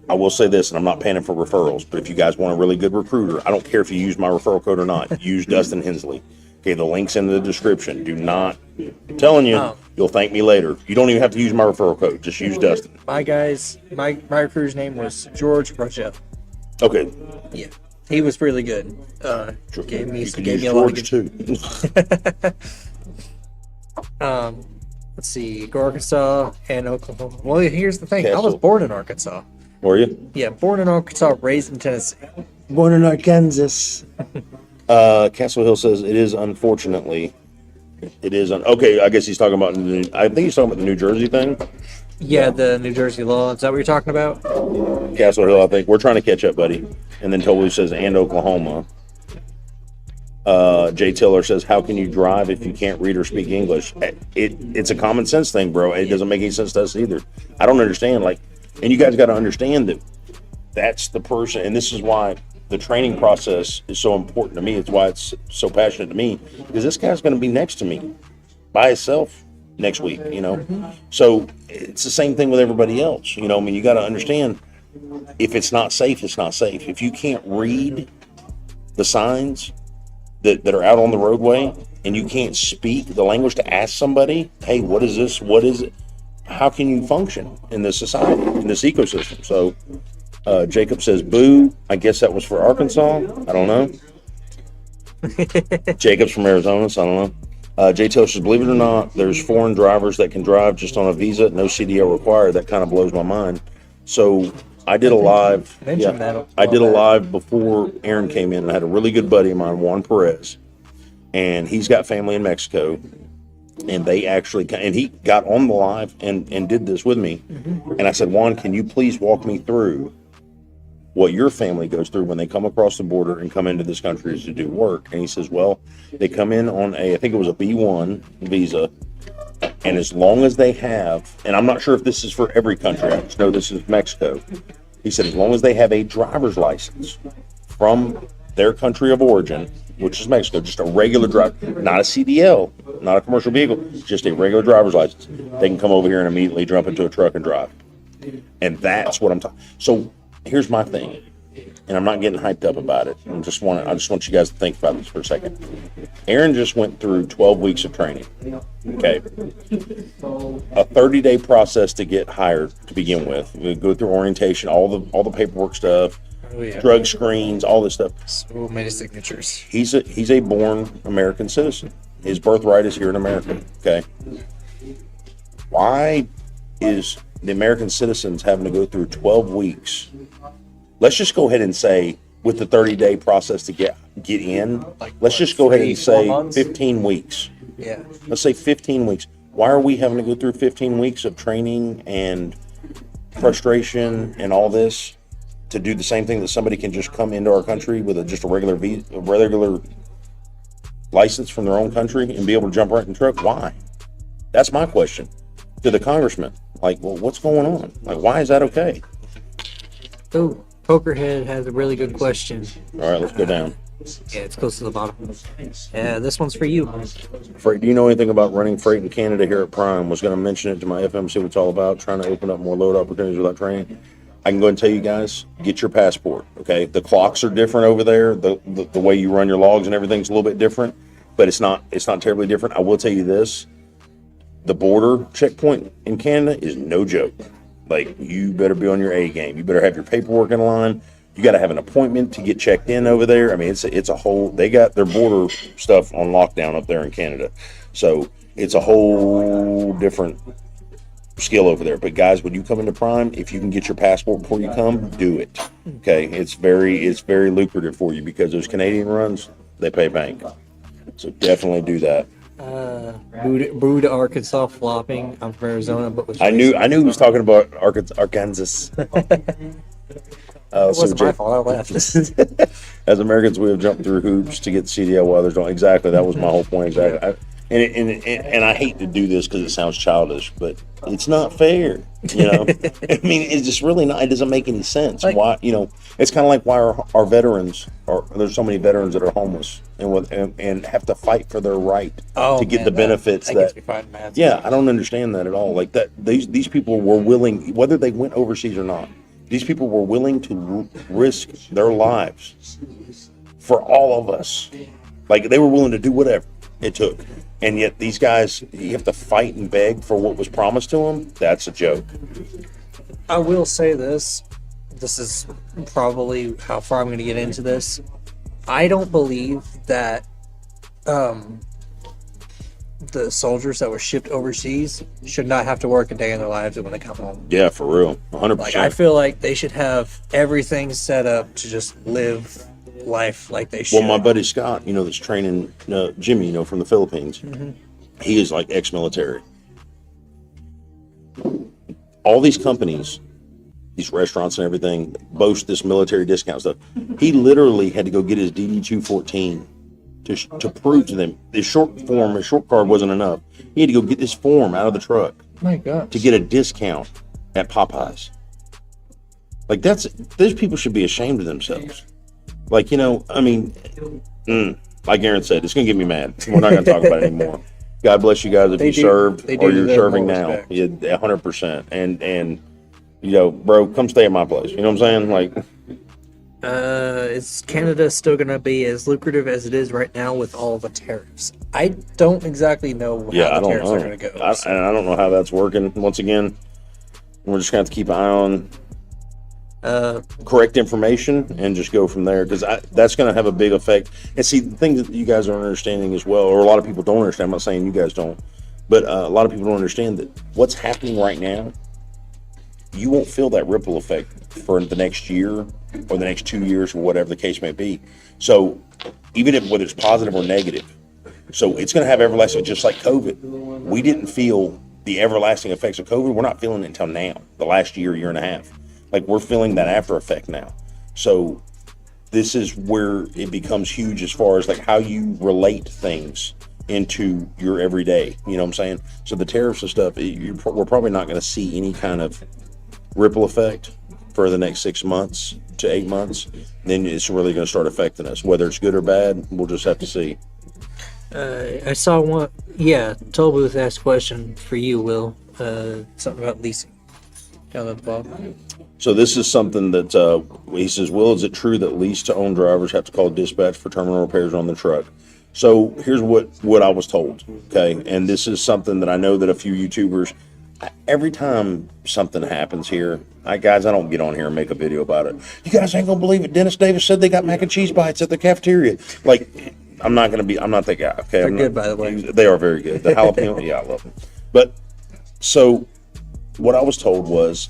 I will say this, and I'm not paying for referrals, but if you guys want a really good recruiter, I don't care if you use my referral code or not. Use Dustin Hensley. Okay, the link's in the description. Do not. I'm telling you, you'll thank me later. You don't even have to use my referral code. Just use Dustin. My recruiter's name was George Rochelle. Okay. Yeah, he was really good. Gave me a lot of good. Too. Let's see, go Arkansas and Oklahoma. Well, here's the thing. I was Castle. born in Arkansas. Were you? Yeah, born in Arkansas, raised in Tennessee. Born in Arkansas. Castle Hill says it is unfortunately. It is okay. I guess he's talking about. I think he's talking about the New Jersey thing. Yeah, the New Jersey law. Is that what you're talking about? Castle Hill, I think we're trying to catch up, buddy. And then Toby says and Oklahoma. Jay Tiller says, how can you drive if you can't read or speak English? It's a common sense thing, bro. It doesn't make any sense to us either. I don't understand. And you guys got to understand that that's the person, and this is why the training process is so important to me. It's why it's so passionate to me, because this guy's going to be next to me by himself next week, So it's the same thing with everybody else. You got to understand, if it's not safe, it's not safe. If you can't read the signs that are out on the roadway, and you can't speak the language to ask somebody, hey, what is this? What is it? How can you function in this society, in this ecosystem? So Jacob says, boo. I guess that was for Arkansas. I don't know. Jacob's from Arizona, so I don't know. Jay Taylor says, believe it or not, there's foreign drivers that can drive just on a visa, no CDL required. That kind of blows my mind. So I did a live. I did a live before Aaron came in. I had a really good buddy of mine, Juan Perez, and he's got family in Mexico. And they actually, and he got on the live and did this with me. And I said, Juan, can you please walk me through what your family goes through when they come across the border and come into this country to do work? And he says, well, they come in on I think it was a B1 visa. And as long as they have, and I'm not sure if this is for every country, I just know this is Mexico. He said, as long as they have a driver's license from their country of origin, which is Mexico, just a regular driver, not a CDL, not a commercial vehicle, just a regular driver's license, they can come over here and immediately jump into a truck and drive. And that's what I'm talking. So here's my thing, and I'm not getting hyped up about it. I just want you guys to think about this for a second. Aaron just went through 12 weeks of training. Okay, a 30-day process to get hired to begin with. We go through orientation, all the paperwork stuff. Oh, yeah. Drug screens, all this stuff. So many signatures. He's a born American citizen. His birthright is here in America. Okay. Why is the American citizens having to go through 12 weeks? Let's just go ahead and say, with the 30-day process to get in, let's just go ahead and say 15 weeks. Yeah. Let's say 15 weeks. Why are we having to go through 15 weeks of training and frustration and all this to do the same thing that somebody can just come into our country with just a regular license from their own country and be able to jump right in the truck? Why? That's my question to the congressman. Like, well, what's going on? Like, why is that okay? Oh, Pokerhead has a really good question. All right, let's go down. Yeah, it's close to the bottom. This one's for you. Fr8, do you know anything about running freight in Canada here at Prime? Was going to mention it to my FM, see what it's all about, trying to open up more load opportunities without training. I can go and tell you guys, get your passport, okay? The clocks are different over there. The way you run your logs and everything's a little bit different, but it's not terribly different. I will tell you this, the border checkpoint in Canada is no joke. Like, you better be on your A game. You better have your paperwork in line. You got to have an appointment to get checked in over there. I mean, it's a whole, they got their border stuff on lockdown up there in Canada. So it's a whole different skill over there. But guys, when you come into Prime, if you can get your passport before you come, do it. Okay, it's very lucrative for you because those Canadian runs, they pay bank. So definitely do that. Boo to Arkansas flopping. I'm from Arizona, but was I knew he was talking about Arkansas. It wasn't my fault. I laughed. As Americans, we have jumped through hoops to get CDL while others don't. Exactly, that was my whole point. Exactly. And I hate to do this because it sounds childish, but it's not fair. You know, I mean, it's just really not. It doesn't make any sense. Like, why? You know, it's kind of like why our veterans are. There's so many veterans that are homeless and have to fight for their right to get the benefits that gets me fighting mad. Yeah, I don't understand that at all. Like that, these people were willing, whether they went overseas or not. These people were willing to risk their lives for all of us. Like, they were willing to do whatever it took. And yet these guys, you have to fight and beg for what was promised to them? That's a joke. I will say this. This is probably how far I'm going to get into this. I don't believe that the soldiers that were shipped overseas should not have to work a day in their lives when they come home. Yeah, for real. 100%. Like, I feel like they should have everything set up to just live life like they should. Well, my buddy Scott, you know, that's training Gimme, you know, from the Philippines, he is like ex-military. All these companies, these restaurants and everything, boast this military discount stuff. He literally had to go get his DD-214 to prove to them his short card wasn't enough. He had to go get this form out of the truck. My God. To get a discount at Popeyes. Like, those people should be ashamed of themselves. Like, you know, I mean, like Aaron said, it's going to get me mad. We're not going to talk about it anymore. God bless you guys if you served or you're serving now. Yeah, 100%. And you know, bro, come stay at my place. You know what I'm saying? Like, is Canada still going to be as lucrative as it is right now with all the tariffs? I don't exactly know how the tariffs are going to go. I don't know how that's working. Once again, we're just going to have to keep an eye on correct information and just go from there, because that's going to have a big effect. And see, the thing that you guys aren't understanding as well, or a lot of people don't understand, I'm not saying you guys don't, but a lot of people don't understand that what's happening right now, you won't feel that ripple effect for the next year or the next 2 years or whatever the case may be. So even if whether it's positive or negative, so it's going to have everlasting, just like COVID. We didn't feel the everlasting effects of COVID. We're not feeling it until now, the last year and a half. Like, we're feeling that after effect now. So this is where it becomes huge as far as like how you relate things into your everyday, you know what I'm saying? So the tariffs and stuff, we're probably not going to see any kind of ripple effect for the next 6 months to 8 months. Then it's really going to start affecting us. Whether it's good or bad, we'll just have to see. I saw one. Yeah, Toll Booth asked a question for you, Will. Something about leasing. Down at the bottom. So this is something that he says, Will, is it true that lease-to-own drivers have to call dispatch for terminal repairs on their truck? So here's what I was told, okay? And this is something that I know that a few YouTubers, every time something happens here, I don't get on here and make a video about it. You guys ain't gonna believe it. Dennis Davis said they got mac and cheese bites at the cafeteria. Like, I'm not that guy, okay? They're good, by the way. They are very good. The jalapeno, yeah, I love them. But, so, what I was told was,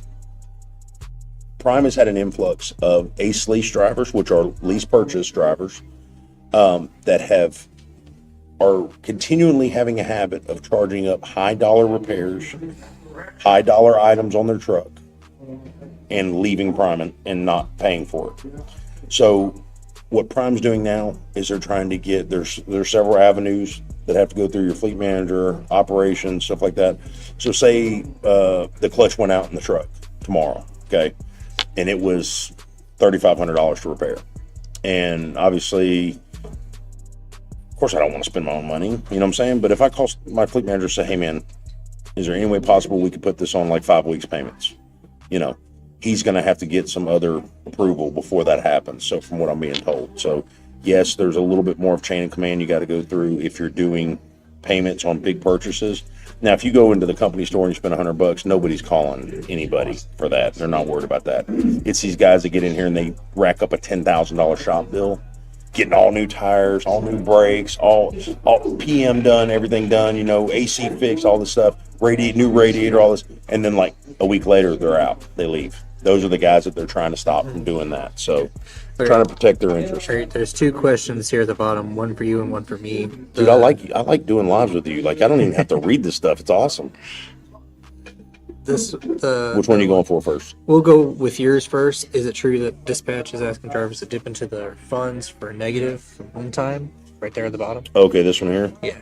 Prime has had an influx of ACE lease drivers, which are lease purchase drivers, that are continually having a habit of charging up high dollar repairs, high dollar items on their truck, and leaving Prime and not paying for it. So what Prime's doing now is they're trying to get, there's several avenues that have to go through your fleet manager, operations, stuff like that. So say the clutch went out in the truck tomorrow, okay? And it was $3,500 to repair. And obviously, of course, I don't want to spend my own money, you know what I'm saying? But if I call my fleet manager and say, hey man, is there any way possible we could put this on like 5 weeks payments? You know, he's going to have to get some other approval before that happens. So from what I'm being told. So yes, there's a little bit more of chain of command you got to go through if you're doing payments on big purchases. Now, if you go into the company store and you spend $100, nobody's calling anybody for that. They're not worried about that. It's these guys that get in here and they rack up a $10,000 shop bill, getting all new tires, all new brakes, all PM done, everything done, you know, AC fixed, all this stuff, new radiator, all this, and then like a week later they're out, they leave. Those are the guys that they're trying to stop from doing that. So trying to protect their interests. There's two questions here at the bottom, one for you and one for me. Dude, I like doing lives with you. Like, I don't even have to read this stuff. It's awesome. Which one are you going for first? We'll go with yours first. Is it true that dispatch is asking drivers to dip into their funds for negative from home time? Right there at the bottom. Okay, this one here? Yeah.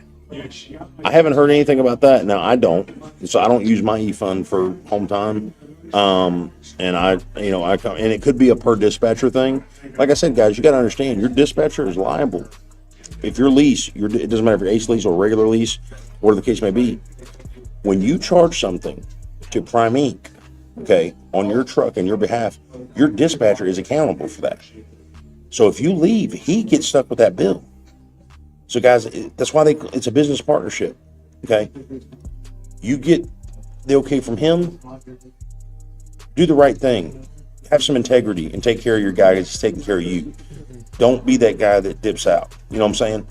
I haven't heard anything about that. Now, I don't. So I don't use my e-fund for home time. And it could be a per dispatcher thing. Like I said, guys, you got to understand, your dispatcher is liable. If your lease, it doesn't matter if you're ACE lease or regular lease, whatever the case may be, when you charge something to Prime Inc., okay, on your truck and your behalf, your dispatcher is accountable for that. So if you leave, he gets stuck with that bill. So guys, that's why it's a business partnership, okay? You get the okay from him, do the right thing, have some integrity, and take care of your guy that's taking care of you. Don't be that guy that dips out. You know what I'm saying?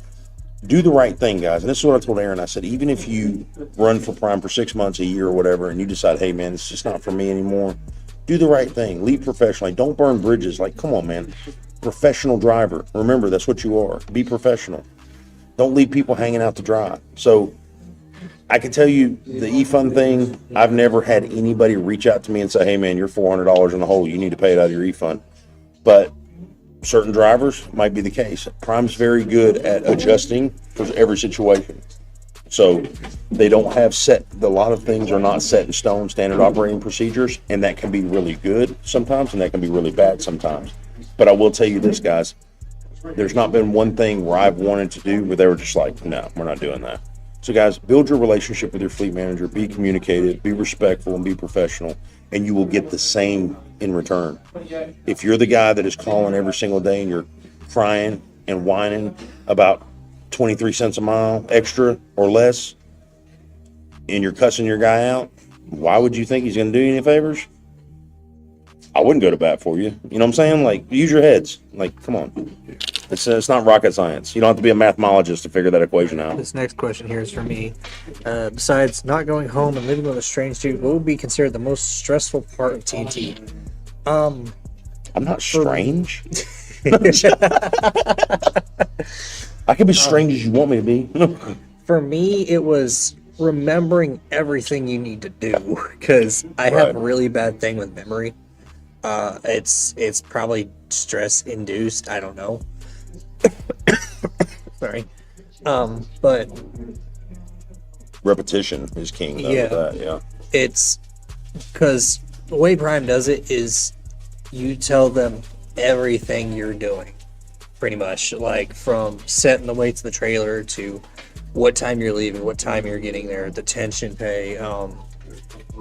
Do the right thing, guys. And this is what I told Aaron. I said, even if you run for Prime for 6 months, a year, or whatever, and you decide, hey, man, it's just not for me anymore, do the right thing. Lead professionally. Don't burn bridges. Like, come on, man. Professional driver. Remember, that's what you are. Be professional. Don't leave people hanging out to dry. So I can tell you the e-fund thing, I've never had anybody reach out to me and say, hey, man, you're $400 in the hole. You need to pay it out of your e-fund. But certain drivers might be the case. Prime's very good at adjusting for every situation. So they don't have a lot of things are not set in stone, standard operating procedures, and that can be really good sometimes, and that can be really bad sometimes. But I will tell you this, guys, there's not been one thing where I've wanted to do where they were just like, no, we're not doing that. So guys, build your relationship with your fleet manager, be communicative, be respectful, and be professional, and you will get the same in return. If you're the guy that is calling every single day and you're crying and whining about 23 cents a mile extra or less, and you're cussing your guy out, why would you think he's going to do you any favors? I wouldn't go to bat for you. You know what I'm saying? Like, use your heads. Like, come on. It's not rocket science. You don't have to be a mathemologist to figure that equation out. This next question here is for me. Besides not going home and living with a strange dude, what would be considered the most stressful part of TNT? I'm not strange. I can be strange as you want me to be. For me, it was remembering everything you need to do, because I have a really bad thing with memory. It's probably stress induced. I don't know. Sorry. But Repetition is king, though. Yeah. With that, yeah. it's because the way Prime does it is you tell them everything you're doing, pretty much, like from setting the weights of the trailer to what time you're leaving, what time you're getting there, the tension pay,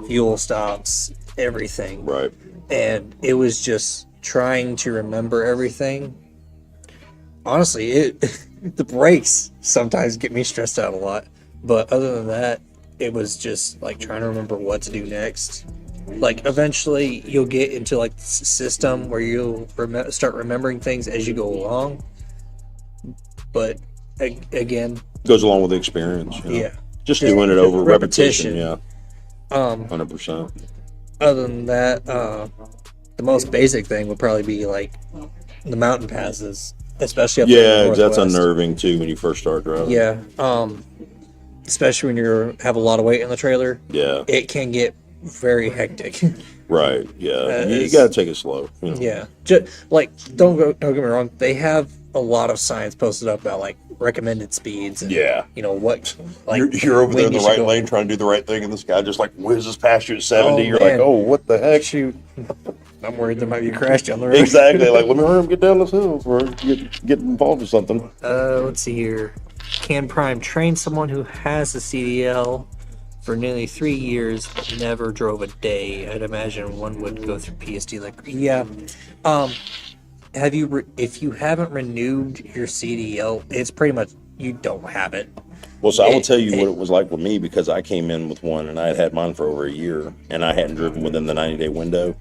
fuel stops, everything. Right. And it was just trying to remember everything. Honestly, the brakes sometimes get me stressed out a lot, but other than that, it was just like trying to remember what to do next. Like eventually you'll get into like this system where you'll start remembering things as you go along, but again, Goes along with the experience. You know? yeah, Just doing it over repetition. Repetition. Yeah. 100%. Other than that, the most basic thing would probably be like the mountain passes, especially up there in the That's Northwest. unnerving too when you first start driving. Yeah, especially when you have a lot of weight in the trailer. Yeah. It can get very hectic. Right. Yeah. You it's- got to take it slow. You know? Yeah, just like don't get me wrong. They have a lot of signs posted up about like recommended speeds. And, Yeah. you know what? Like You're over there when in the you should right go. lane trying to do the right thing, and this guy just like whizzes past you at 70. Oh, You're man. like, oh, what the heck? Shoot, I'm worried there might be a crash down the road. Exactly. Like, let me hurry up and get down this hill before I get involved with something. Let's see here. Can Prime train someone who has a CDL for nearly 3 years but never drove a day? I'd imagine one would go through PSD. Like, yeah. Have you? If you haven't renewed your CDL, it's pretty much you don't have it. Well, so I will It- tell you what it- it was like with me, because I came in with one and I had mine for over a year and I hadn't driven within the 90-day window.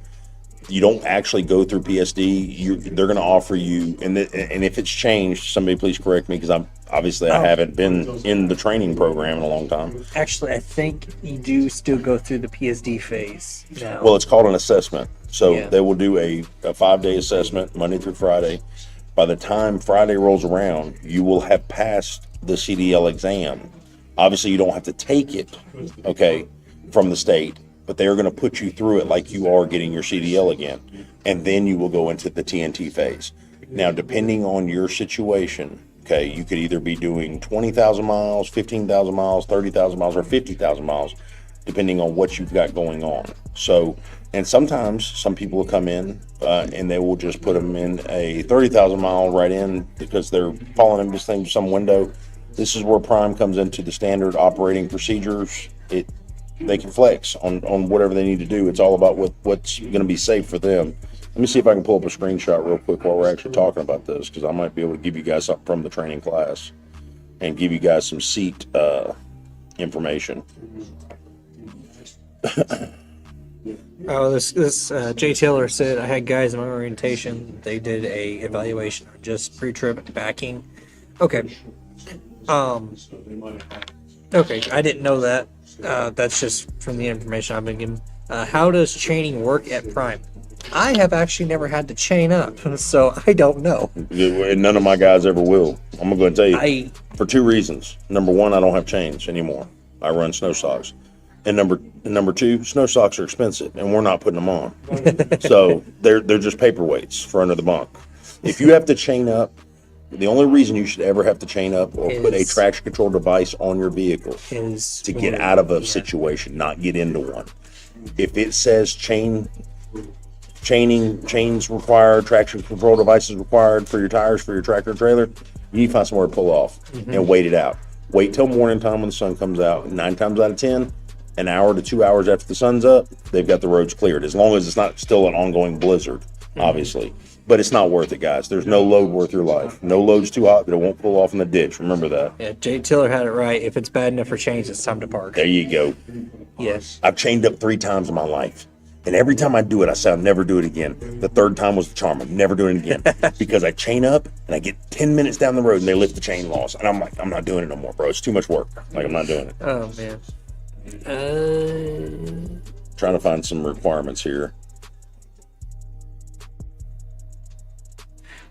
You don't actually go through PSD. They're going to offer you, and if it's changed, somebody please correct me, because I haven't been in the training program in a long time. Actually, I think you do still go through the PSD phase now. Well, it's called an assessment. So Yeah. they will do a 5-day assessment, Monday through Friday. By the time Friday rolls around, you will have passed the CDL exam. Obviously, you don't have to take it, okay, from the state, but they are going to put you through it like you are getting your CDL again. And then you will go into the TNT phase. Now, depending on your situation, okay, you could either be doing 20,000 miles, 15,000 miles, 30,000 miles, or 50,000 miles, depending on what you've got going on. So, and sometimes some people will come in and they will just put them in a 30,000 mile right in because they're falling into some window. This is where Prime comes into the standard operating procedures. They can flex on whatever they need to do. It's all about what's going to be safe for them. Let me see if I can pull up a screenshot real quick while we're actually talking about this, because I might be able to give you guys something from the training class and give you guys some seat information. Oh, this Jay Taylor said I had guys in my orientation. They did a evaluation on just pre-trip backing. Okay. Okay, I didn't know that. That's just from the information I've been given. How does chaining work at Prime? I have actually never had to chain up, so I don't know. And none of my guys ever will. I'm going to tell you. I For 2 reasons. Number one, I don't have chains anymore. I run snow socks. And number two, snow socks are expensive, and we're not putting them on. So they're just paperweights for under the bunk. If you have to chain up, the only reason you should ever have to chain up or put a Is- traction control device on your vehicle is to get out of a situation, not get into one. If it says chains required, traction control devices required for your tires, for your tractor and trailer, you need to find somewhere to pull off and wait it out. Wait till morning time when the sun comes out. 9 times out of 10, an hour to 2 hours after the sun's up, they've got the roads cleared. As long as it's not still an ongoing blizzard, obviously. But it's not worth it, guys. There's no load worth your life. No load's too hot that it won't pull off in the ditch. Remember that. Yeah, Jay Taylor had it right. If it's bad enough for chains, it's time to park. There you go. Yes. I've chained up 3 times in my life. And every time I do it, I say I'll never do it again. The third time was the charm. I'm never doing it again. Because I chain up and I get 10 minutes down the road and they lift the chain loss. And I'm like, I'm not doing it no more, bro. It's too much work. Like, I'm not doing it. Oh, man. Trying to find some requirements here.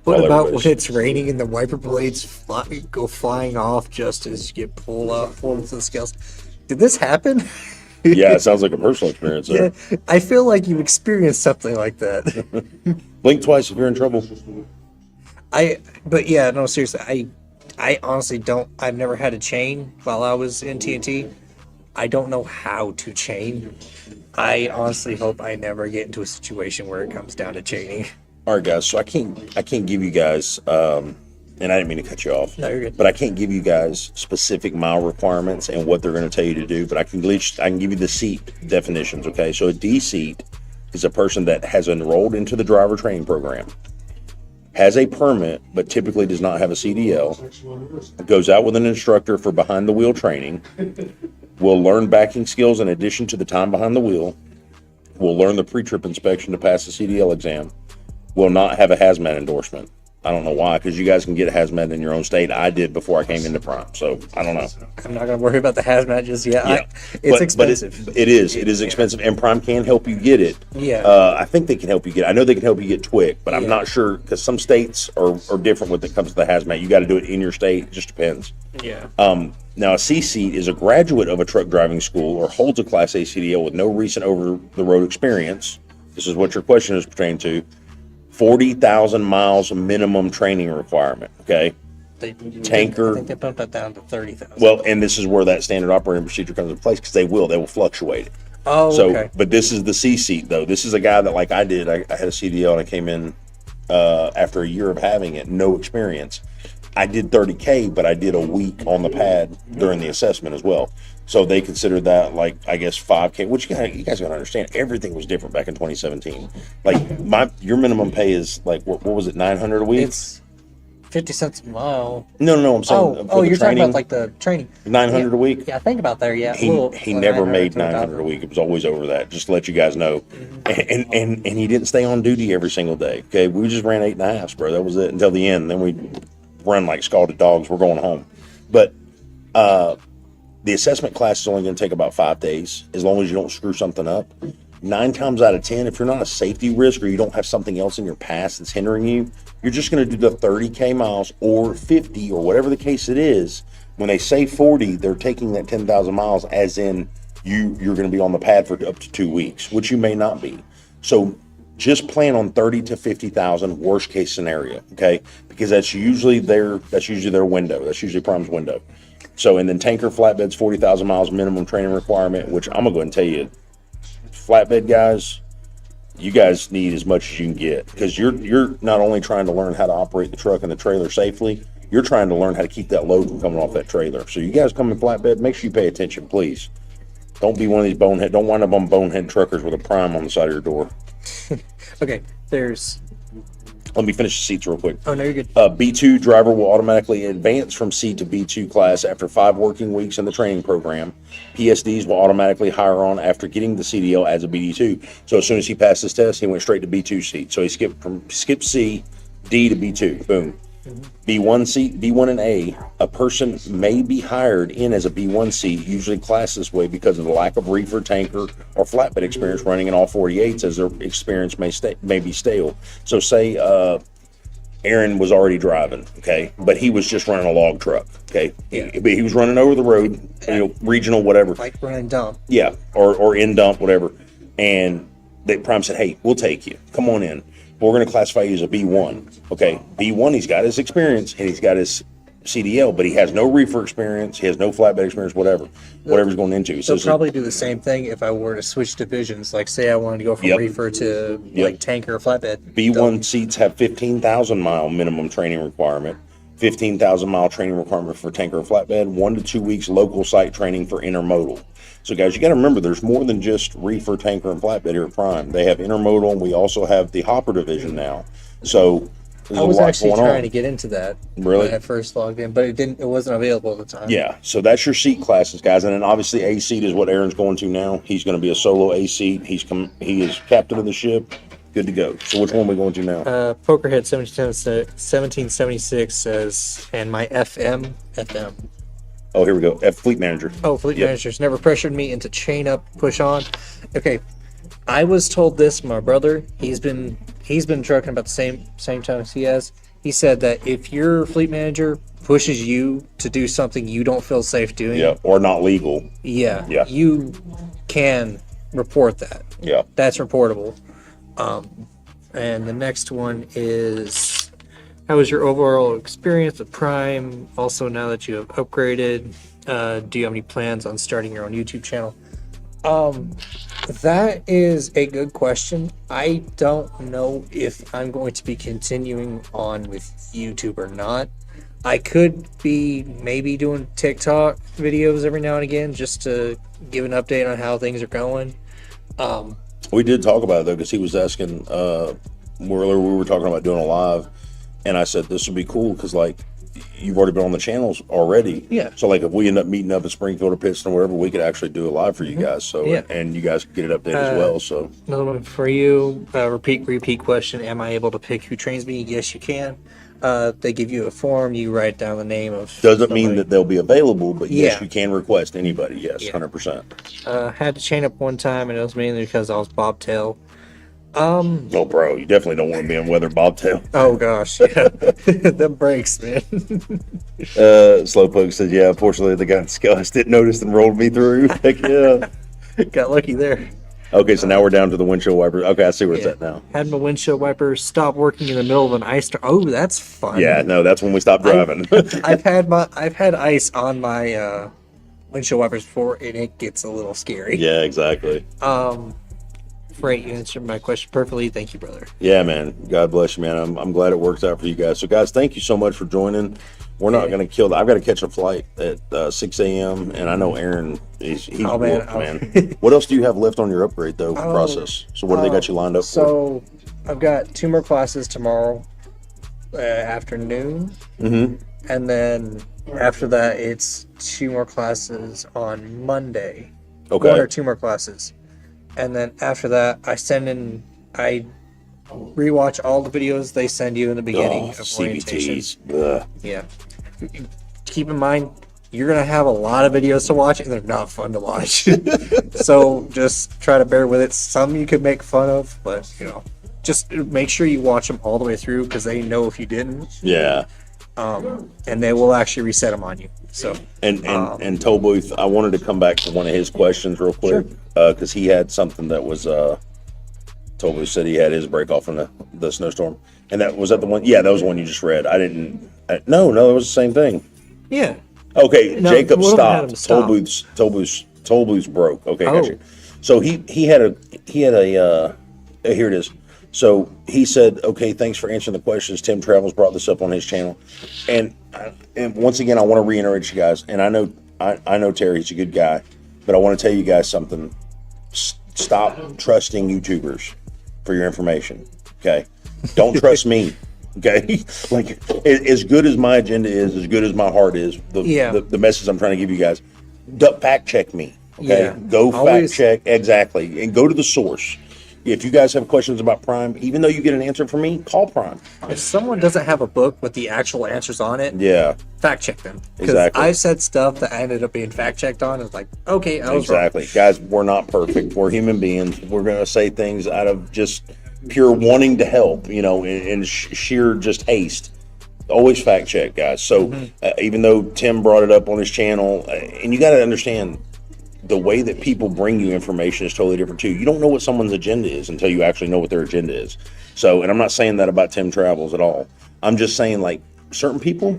What While about everybody's- when it's raining and the wiper blades go flying off just as you get pulled into the scales? Did this happen? Yeah, it sounds like a personal experience. Yeah, There. I feel like you've experienced something like that. Blink twice if you're in trouble. But yeah, no, seriously, I honestly don't. I've never had a chain while I was in TNT. I don't know how to chain. I honestly hope I never get into a situation where it comes down to chaining. All right, guys. So I can't give you guys, and I didn't mean to cut you off. No, you're good. But I can't give you guys specific mile requirements and what they're going to tell you to do. But I can give you the seat definitions. Okay, so a D seat is a person that has enrolled into the driver training program, has a permit, but typically does not have a CDL, goes out with an instructor for behind the wheel training, will learn backing skills in addition to the time behind the wheel, will learn the pre-trip inspection to pass the CDL exam, will not have a hazmat endorsement. I don't know why, because you guys can get a hazmat in your own state. I did before I came into Prime, so I don't know. I'm not gonna worry about the hazmat just yet. Yeah. It's expensive. But it is expensive, and Prime can help you get it. Yeah. I think they can help you get it. I know they can help you get TWIC, but I'm Yeah. not sure, because some states are different when it comes to the hazmat. You got to do it in your state. It just depends. Yeah. Now, a C seat is a graduate of a truck driving school or holds a Class A CDL with no recent over-the-road experience. This is what your question is pertaining to. 40,000 miles minimum training requirement, okay? Tanker. I think they bumped that down to 30,000. Well, and this is where that standard operating procedure comes into place, because they will fluctuate it. Oh, So, okay. but this is the C seat, though. This is a guy that, like I did, I had a CDL and I came in after a year of having it, no experience. I did 30K, but I did a week on the pad during the assessment as well. So they considered that, like, I guess 5K, which you guys got to understand, everything was different back in 2017. Like, your minimum pay is, like, what was it, 900 a week? It's 50 cents a mile. No, I'm saying Oh, the you're talking training, about like the training. 900 a week? Yeah, I think about there. Yeah, He never made 900 a week. It was always over that. Just to let you guys know. And he didn't stay on duty every single day. Okay, we just ran 8.5s, bro. That was it until the end. Then we run like scalded dogs. We're going home. But the assessment class is only going to take about 5 days, as long as you don't screw something up. 9 times out of 10, if you're not a safety risk or you don't have something else in your past that's hindering you, you're just going to do the 30K miles or 50 or whatever the case it is. When they say 40, they're taking that 10,000 miles as in you're going to be on the pad for up to 2 weeks, which you may not be. So just plan on 30 to 50,000 worst case scenario, okay? Because that's usually their window. That's usually Prime's window. So, and then tanker flatbeds, 40,000 miles minimum training requirement, which I'm going to go ahead and tell you, flatbed guys, you guys need as much as you can get, because you're not only trying to learn how to operate the truck and the trailer safely, you're trying to learn how to keep that load from coming off that trailer. So you guys come in flatbed, make sure you pay attention, please. Don't be one of these don't wind up on bonehead truckers with a Prime on the side of your door. Okay, there's. Let me finish the seats real quick. Oh, no, you're good. B2 driver will automatically advance from C to B2 class after 5 working weeks in the training program. PSDs will automatically hire on after getting the CDL as a BD2. So as soon as he passed his test, he went straight to B2 seat. So he skipped C, D to B2. Boom. B1 seat, B1 and A person may be hired in as a B1 seat, usually classed this way because of the lack of reefer, tanker, or flatbed experience running in all 48s, as their experience may be stale. So say Aaron was already driving, okay, but he was just running a log truck, okay. He was running over the road, regional, whatever. Like running dump. Yeah, or in dump, whatever. And they Prime said, hey, we'll take you. Come on in. We're going to classify you as a B1. Okay, B1, he's got his experience and he's got his CDL, but he has no reefer experience. He has no flatbed experience, whatever's going into. So probably do the same thing if I were to switch divisions. Like, say I wanted to go from reefer to like tanker or flatbed. B1 seats have 15,000 mile minimum training requirement, 15,000 mile training requirement for tanker and flatbed, 1 to 2 weeks local site training for intermodal. So guys, you got to remember, there's more than just reefer, tanker, and flatbed here at Prime. They have intermodal, and we also have the hopper division now. So There's I a was lot actually going trying on. to get into that Really? when I first logged in, but it wasn't available at the time. Yeah, so that's your seat classes, guys, and then obviously A seat is what Aaron's going to now. He's going to be a solo A seat. He is captain of the ship, good to go. So which one are we going to now? Pokerhead 1776 says, and my FM. Oh, here we go. Fleet manager. Oh, fleet Yep. managers never pressured me into chain up, push on. Okay, I was told this. My brother, he's been trucking about the same time as he has. He said that if your fleet manager pushes you to do something you don't feel safe doing, Yeah, or not legal. yeah, Yeah. you can report that. Yeah. That's reportable. And the next one is, how was your overall experience with Prime? Also, now that you have upgraded, do you have any plans on starting your own YouTube channel? That is a good question. I don't know if I'm going to be continuing on with YouTube or not. I could be maybe doing TikTok videos every now and again just to give an update on how things are going. We did talk about it though, because he was asking earlier. We were talking about doing a live, and I said this would be cool because like you've already been on the channels already. Yeah. So like if we end up meeting up in Springfield or Pittston or wherever, we could actually do a live for you guys. So Yeah. and you guys could get it updated as well. So Another one for you. Repeat question. Am I able to pick who trains me? Yes, you can. They give you a form. You write down the name of. doesn't mean somebody. that they'll be available, but yes, Yeah. you can request anybody. Yes, Yeah. 100%. Had to chain up one time, and it was mainly because I was bobtail. No, bro, you definitely don't want to be in weather bobtail. Oh gosh, yeah, the brakes, man. Slowpoke says, yeah, unfortunately the guy in Scotts didn't notice and rolled me through. Heck yeah. Got lucky there. Okay, so now we're down to the windshield wiper. Okay, I see where it's Yeah. at now. Had my windshield wiper stop working in the middle of an ice storm. Oh, that's fun. Yeah, no, that's when we stopped driving. I've had ice on my windshield wipers before, and it gets a little scary. Yeah, exactly. Fr8, you answered my question perfectly. Thank you, brother. Yeah, man. God bless you, man. I'm glad it works out for you guys. So, guys, thank you so much for joining. We're not going to kill that. I've got to catch a flight at 6 a.m., and I know Aaron, he's Oh, man. whooped, man. What else do you have left on your upgrade, though, process? So, what do they got you lined up for? So, I've got 2 more classes tomorrow afternoon. Mm-hmm. And then after that, it's 2 more classes on Monday. Okay. 1 or 2 more classes. And then after that, I rewatch all the videos they send you in the beginning of orientation. CBTs. Ugh. Yeah. Keep in mind, you're going to have a lot of videos to watch, and they're not fun to watch. So just try to bear with it. Some you could make fun of, but, just make sure you watch them all the way through, because they know if you didn't. Yeah. And they will actually reset them on you. So And Toll Booth, I wanted to come back to one of his questions real quick, because he had something that was Toll Booth said he had his break off in the snowstorm, and that was that the one. Yeah, that was the one you just read. I didn't. No, it was the same thing. yeah, Okay, No, Jacob one of them had him stopped. stop. Toll Booth's broke. Okay, Oh. gotcha. So he had a here it is. So he said, okay, thanks for answering the questions. Tim Travels brought this up on his channel, and once again, I want to reiterate you guys. And I know Terry's a good guy, but I want to tell you guys something. Stop trusting YouTubers for your information. Okay, don't trust me. Okay, like as good as my agenda is, as good as my heart is, the message I'm trying to give you guys, fact check me. Okay, Yeah. go Always. fact check exactly, and go to the source. If you guys have questions about Prime, even though you get an answer from me, call Prime. if someone doesn't have a book with the actual answers on it, Yeah, fact check them. Because Exactly. I've said stuff that I ended up being fact checked on. It's like, okay, I was wrong. exactly. Guys, we're not perfect. We're human beings. We're going to say things out of just pure wanting to help, and sheer just haste. Always fact check, guys. So even though Tim brought it up on his channel, and you got to understand, the way that people bring you information is totally different too. You don't know what someone's agenda is until you actually know what their agenda is. So, and I'm not saying that about Tim Travels at all. I'm just saying, like, certain people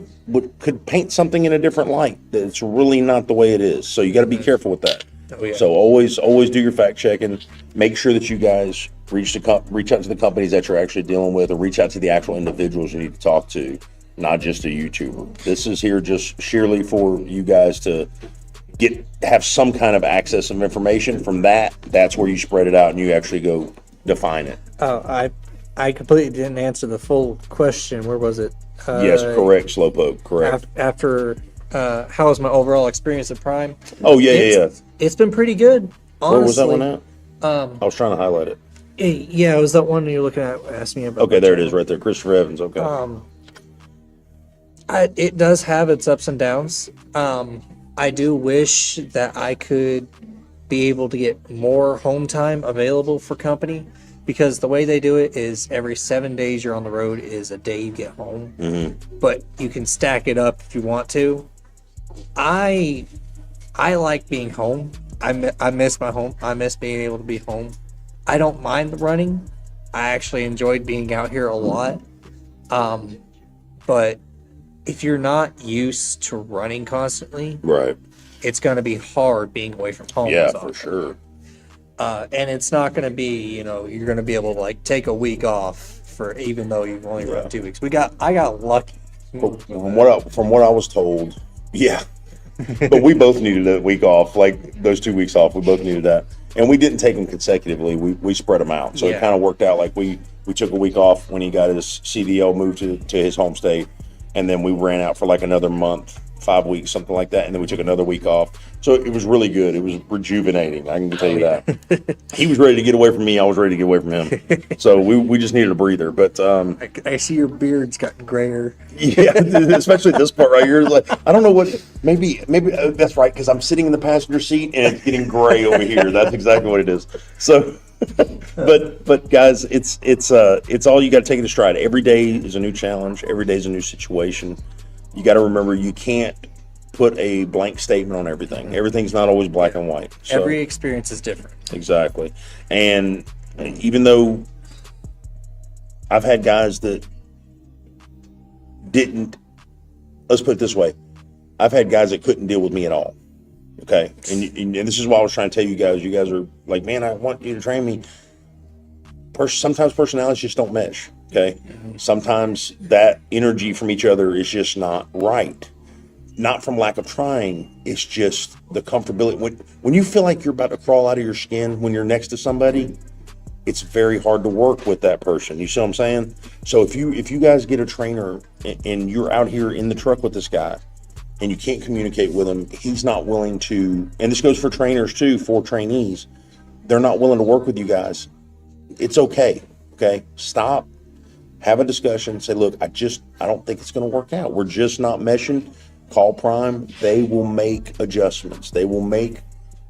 could paint something in a different light. That's really not the way it is. So you got to be careful with that. Oh, yeah. So always do your fact checking. Make sure that you guys reach out to the companies that you're actually dealing with, or reach out to the actual individuals you need to talk to, not just a YouTuber. This is here just sheerly for you guys to have some kind of access of information. From that's where you spread it out and you actually go define it. I I completely didn't answer the full question. Where was it? Yes, correct, Slowpoke, correct. After, how was my overall experience at Prime? Oh, yeah. It's been pretty good, honestly. Where was that one at? I was trying to highlight it. Yeah, it was that one you're looking at, asking me about. Okay, there it is, right there. Christopher Evans, okay. It does have its ups and downs. I do wish that I could be able to get more home time available for company, because the way they do it is every 7 days you're on the road is a day you get home. Mm-hmm. But you can stack it up if you want to. I like being home. I miss my home. I miss being able to be home. I don't mind the running. I actually enjoyed being out here a lot. But if you're not used to running constantly, Right. it's going to be hard being away from home. Yeah, for sure. And it's not going to be, you're going to be able to like take a week off for, even though you've only run 2 weeks. I got lucky. From what I was told, yeah. But we both needed a week off, like those 2 weeks off. We both needed that, and we didn't take them consecutively. We spread them out, so it kind of worked out. Like we took a week off when he got his CDL moved to his home state, and then we ran out for like another month, 5 weeks, something like that, and then we took another week off. So it was really good. It was rejuvenating. I can tell you that. He was ready to get away from me. I was ready to get away from him. So we just needed a breather. But I see your beard's gotten grayer. yeah, especially this part right here. Like, I don't know what. Maybe that's right, because I'm sitting in the passenger seat and it's getting gray over here. That's exactly what it is. So, but guys, it's all, you got to take it in stride. Every day is a new challenge. Every day is a new situation. You got to remember, you can't put a blank statement on everything. Everything's not always black and white. So, every experience is different. Exactly. And even though I've had guys that didn't, let's put it this way, I've had guys that couldn't deal with me at all. Okay. And this is why I was trying to tell you guys are like, man, I want you to train me. Sometimes personalities just don't mesh. Okay. Sometimes that energy from each other is just not right. Not from lack of trying. It's just the comfortability. When you feel like you're about to crawl out of your skin when you're next to somebody, it's very hard to work with that person. You see what I'm saying? So if you guys get a trainer and you're out here in the truck with this guy and you can't communicate with him, he's not willing to, and this goes for trainers too, for trainees, they're not willing to work with you guys. It's okay. Okay. Stop. Have a discussion. Say, look, I don't think it's going to work out. We're just not meshing. Call Prime. They will make adjustments. They will make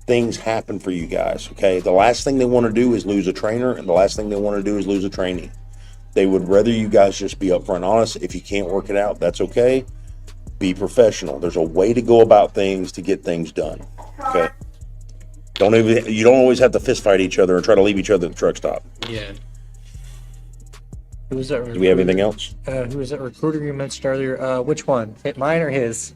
things happen for you guys. Okay. The last thing they want to do is lose a trainer, and the last thing they want to do is lose a trainee. They would rather you guys just be upfront honest. If you can't work it out, that's okay. Be professional. There's a way to go about things to get things done. Okay. You don't always have to fist fight each other and try to leave each other at the truck stop. Yeah. Who was that? Do we have anything else? Who was that recruiter you mentioned earlier? Which one? Mine or his?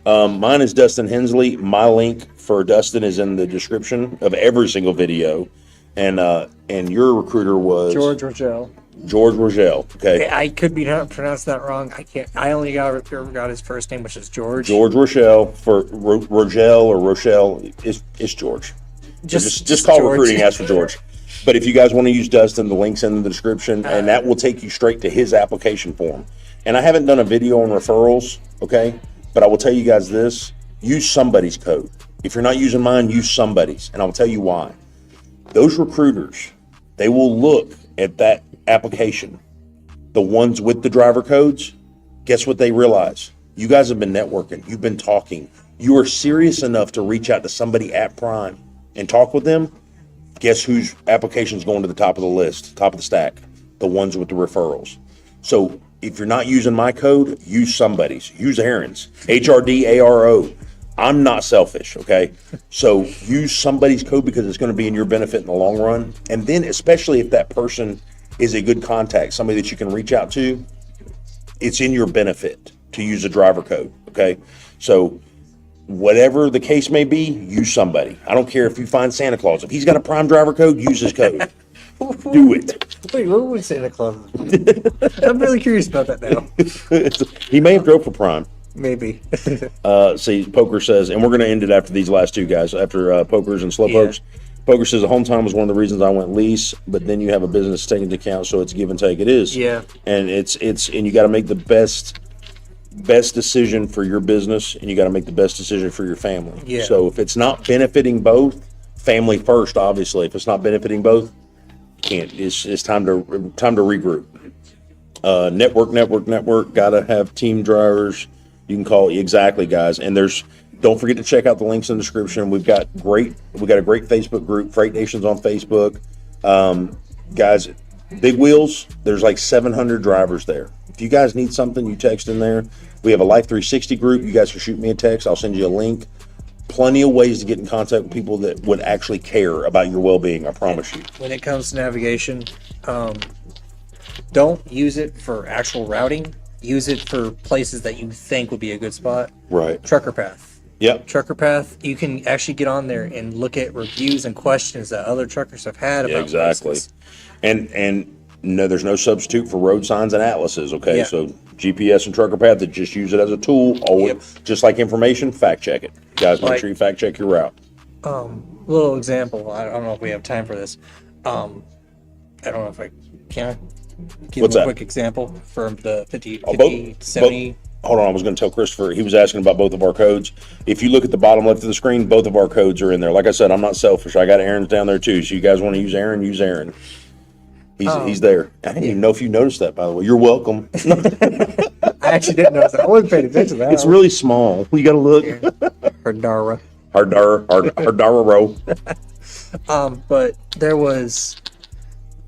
Mine is Dustin Hensley. My link for Dustin is in the description of every single video. And your recruiter was George Rogel. George Rogel. Okay. I could be pronouncing that wrong. I can't. I only got his first name, which is George. George Rochelle. For Rogel or Rochelle, it's George. Just call George. recruiting. Ask for George. But if you guys want to use Dustin, the link's in the description, and that will take you straight to his application form. And I haven't done a video on referrals, okay? But I will tell you guys this: use somebody's code. If you're not using mine, use somebody's, and I'll tell you why. Those recruiters, they will look at that application, the ones with the driver codes. Guess what they realize? You guys have been networking. You've been talking. You are serious enough to reach out to somebody at Prime and talk with them. Guess whose application is going to the top of the list, top of the stack? The ones with the referrals. So if you're not using my code, use somebody's. Use Aaron's. HRDARO. I'm not selfish, okay? So use somebody's code because it's going to be in your benefit in the long run. And then especially if that person is a good contact, somebody that you can reach out to, it's in your benefit to use a driver code, okay? So whatever the case may be, use somebody. I don't care if you find Santa Claus. If he's got a Prime driver code, use his code. Do it. Wait, what would Santa Claus? I'm really curious about that now. He may have drove for Prime. Maybe. See, Poker says, and we're going to end it after these last two guys, after Pokers and Slowpokes. Poker says the home time was one of the reasons I went lease, but then you have a business to take into account, so it's give and take. It is. Yeah. And and you got to make the best decision for your business, and you got to make the best decision for your family. Yeah. So if it's not benefiting both, family first, obviously. If it's not benefiting both, can't. It's time to regroup. Network. Got to have team drivers. You can call exactly, guys. And don't forget to check out the links in the description. We got a great Facebook group. Freight Nation's on Facebook. Guys, Big Wheels, there's like 700 drivers there. If you guys need something, you text in there. We have a Life360 group. You guys can shoot me a text. I'll send you a link. Plenty of ways to get in contact with people that would actually care about your well-being, I promise you. When it comes to navigation, don't use it for actual routing. Use it for places that you think would be a good spot. Right. Trucker Path. Yep. Trucker Path, you can actually get on there and look at reviews and questions that other truckers have had about exactly. places. And no, there's no substitute for road signs and atlases, okay? Yeah. So GPS and Trucker Path, that just use it as a tool. Always, just like information, fact check it. Guys, make sure you fact check your route. Little example, I don't know if we have time for this. I don't know if I can give What's a that? quick example from the 70. Hold on, I was going to tell Christopher, he was asking about both of our codes. If you look at the bottom left of the screen, both of our codes are in there. Like I said, I'm not selfish. I got Aaron's down there too. So you guys want to use Aaron, use Aaron. He's there. I didn't even know if you noticed that, by the way. You're welcome. I actually didn't notice that. I wasn't paying attention to that. It's really small. You got to look. Hardara. Hardara row. But there was,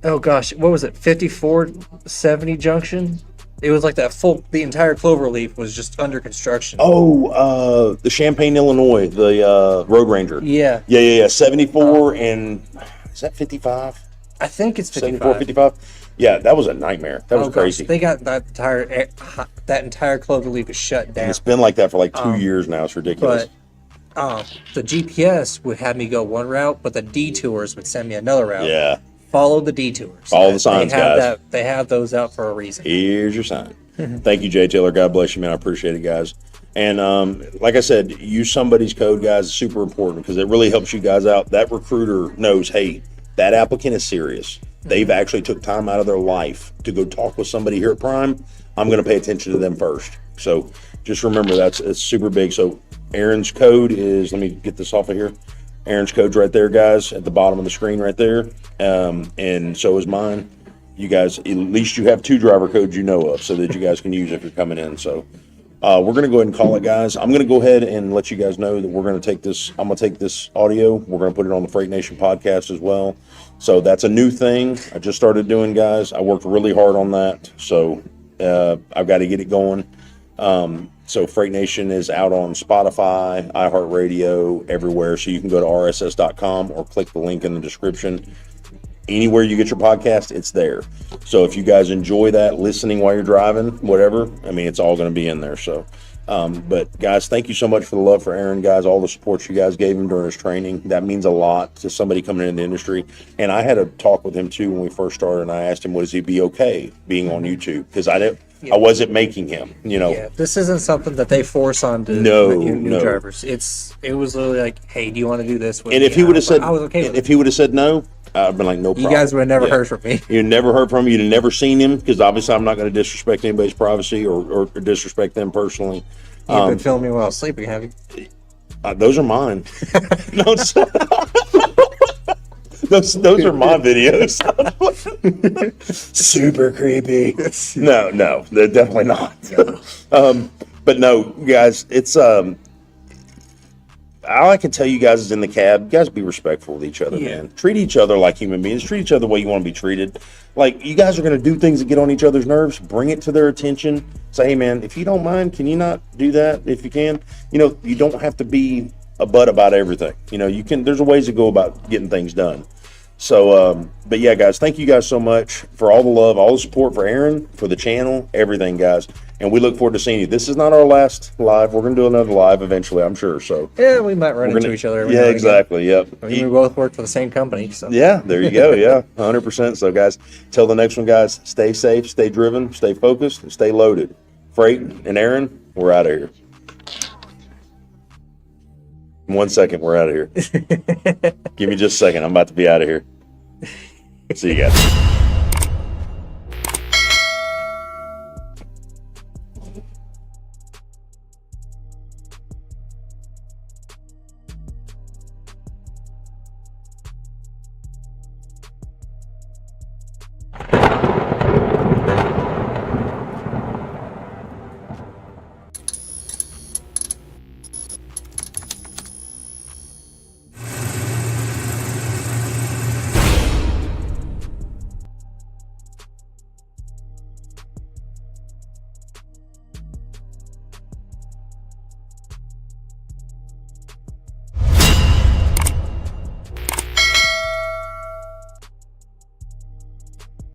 oh gosh, what was it? 5470 junction. It was like the entire cloverleaf was just under construction. Oh, the Champaign, Illinois, the Road Ranger. Yeah. Yeah. 74 and is that 55? I think it's 55. 74, 55. Yeah, that was a nightmare. That was crazy. They got that entire cloverleaf is shut down. And it's been like that for like 2 years now. It's ridiculous. But the GPS would have me go one route, but the detours would send me another route. Yeah. Follow the detours. Follow the signs, guys. They have those out for a reason. Here's your sign. Thank you, Jay Taylor. God bless you, man. I appreciate it, guys. And like I said, use somebody's code, guys. It's super important because it really helps you guys out. That recruiter knows, hey, that applicant is serious. They've actually took time out of their life to go talk with somebody here at Prime. I'm going to pay attention to them first. So just remember it's super big. So Aaron's code is, let me get this off of here. Aaron's code's right there, guys, at the bottom of the screen right there. And so is mine. You guys, at least you have 2 driver codes you know of so that you guys can use if you're coming in. So we're going to go ahead and call it, guys. I'm going to go ahead and let you guys know that we're going to take this. I'm going to take this audio. We're going to put it on the Freight Nation podcast as well. So that's a new thing I just started doing, guys. I worked really hard on that. So I've got to get it going. So Freight Nation is out on Spotify, iHeartRadio, everywhere. So you can go to rss.com or click the link in the description. Anywhere you get your podcast, it's there. So if you guys enjoy that, listening while you're driving, whatever, I mean, it's all going to be in there. So, but guys, thank you so much for the love for Aaron, guys, all the support you guys gave him during his training. That means a lot to somebody coming in the industry. And I had a talk with him too when we first started, and I asked him, would he be okay being on YouTube? Because I wasn't making him, Yeah, this isn't something that they force on to new drivers. It was literally like, hey, do you want to do this with and me? if he would have said, I was okay with it. if he would have said no, I'd been like, no problem. You guys would have never heard from me. You'd never heard from him. You'd never seen him because obviously I'm not going to disrespect anybody's privacy or disrespect them personally. You've been filming while sleeping, have you? Those are mine. No, those are my videos. Super creepy. No, they're definitely not. But no, guys, it's all I can tell you guys is in the cab, you guys be respectful with each other, man. Treat each other like human beings. Treat each other the way you want to be treated. Like, you guys are going to do things that get on each other's nerves. Bring it to their attention. Say, hey, man, if you don't mind, can you not do that if you can? You don't have to be a butt about everything. There's ways to go about getting things done. So, but yeah, guys, thank you guys so much for all the love, all the support for Aaron, for the channel, everything, guys. And we look forward to seeing you. This is not our last live. We're going to do another live eventually, I'm sure. So yeah, we might run into each other. Yeah, exactly. Yep. We both work for the same company. So yeah, there you go. Yeah, 100%. So, guys, till the next one, guys, stay safe, stay driven, stay focused, and stay loaded. Freight and Aaron, we're out of here. 1 second, we're out of here. Give me just a second. I'm about to be out of here. See you guys.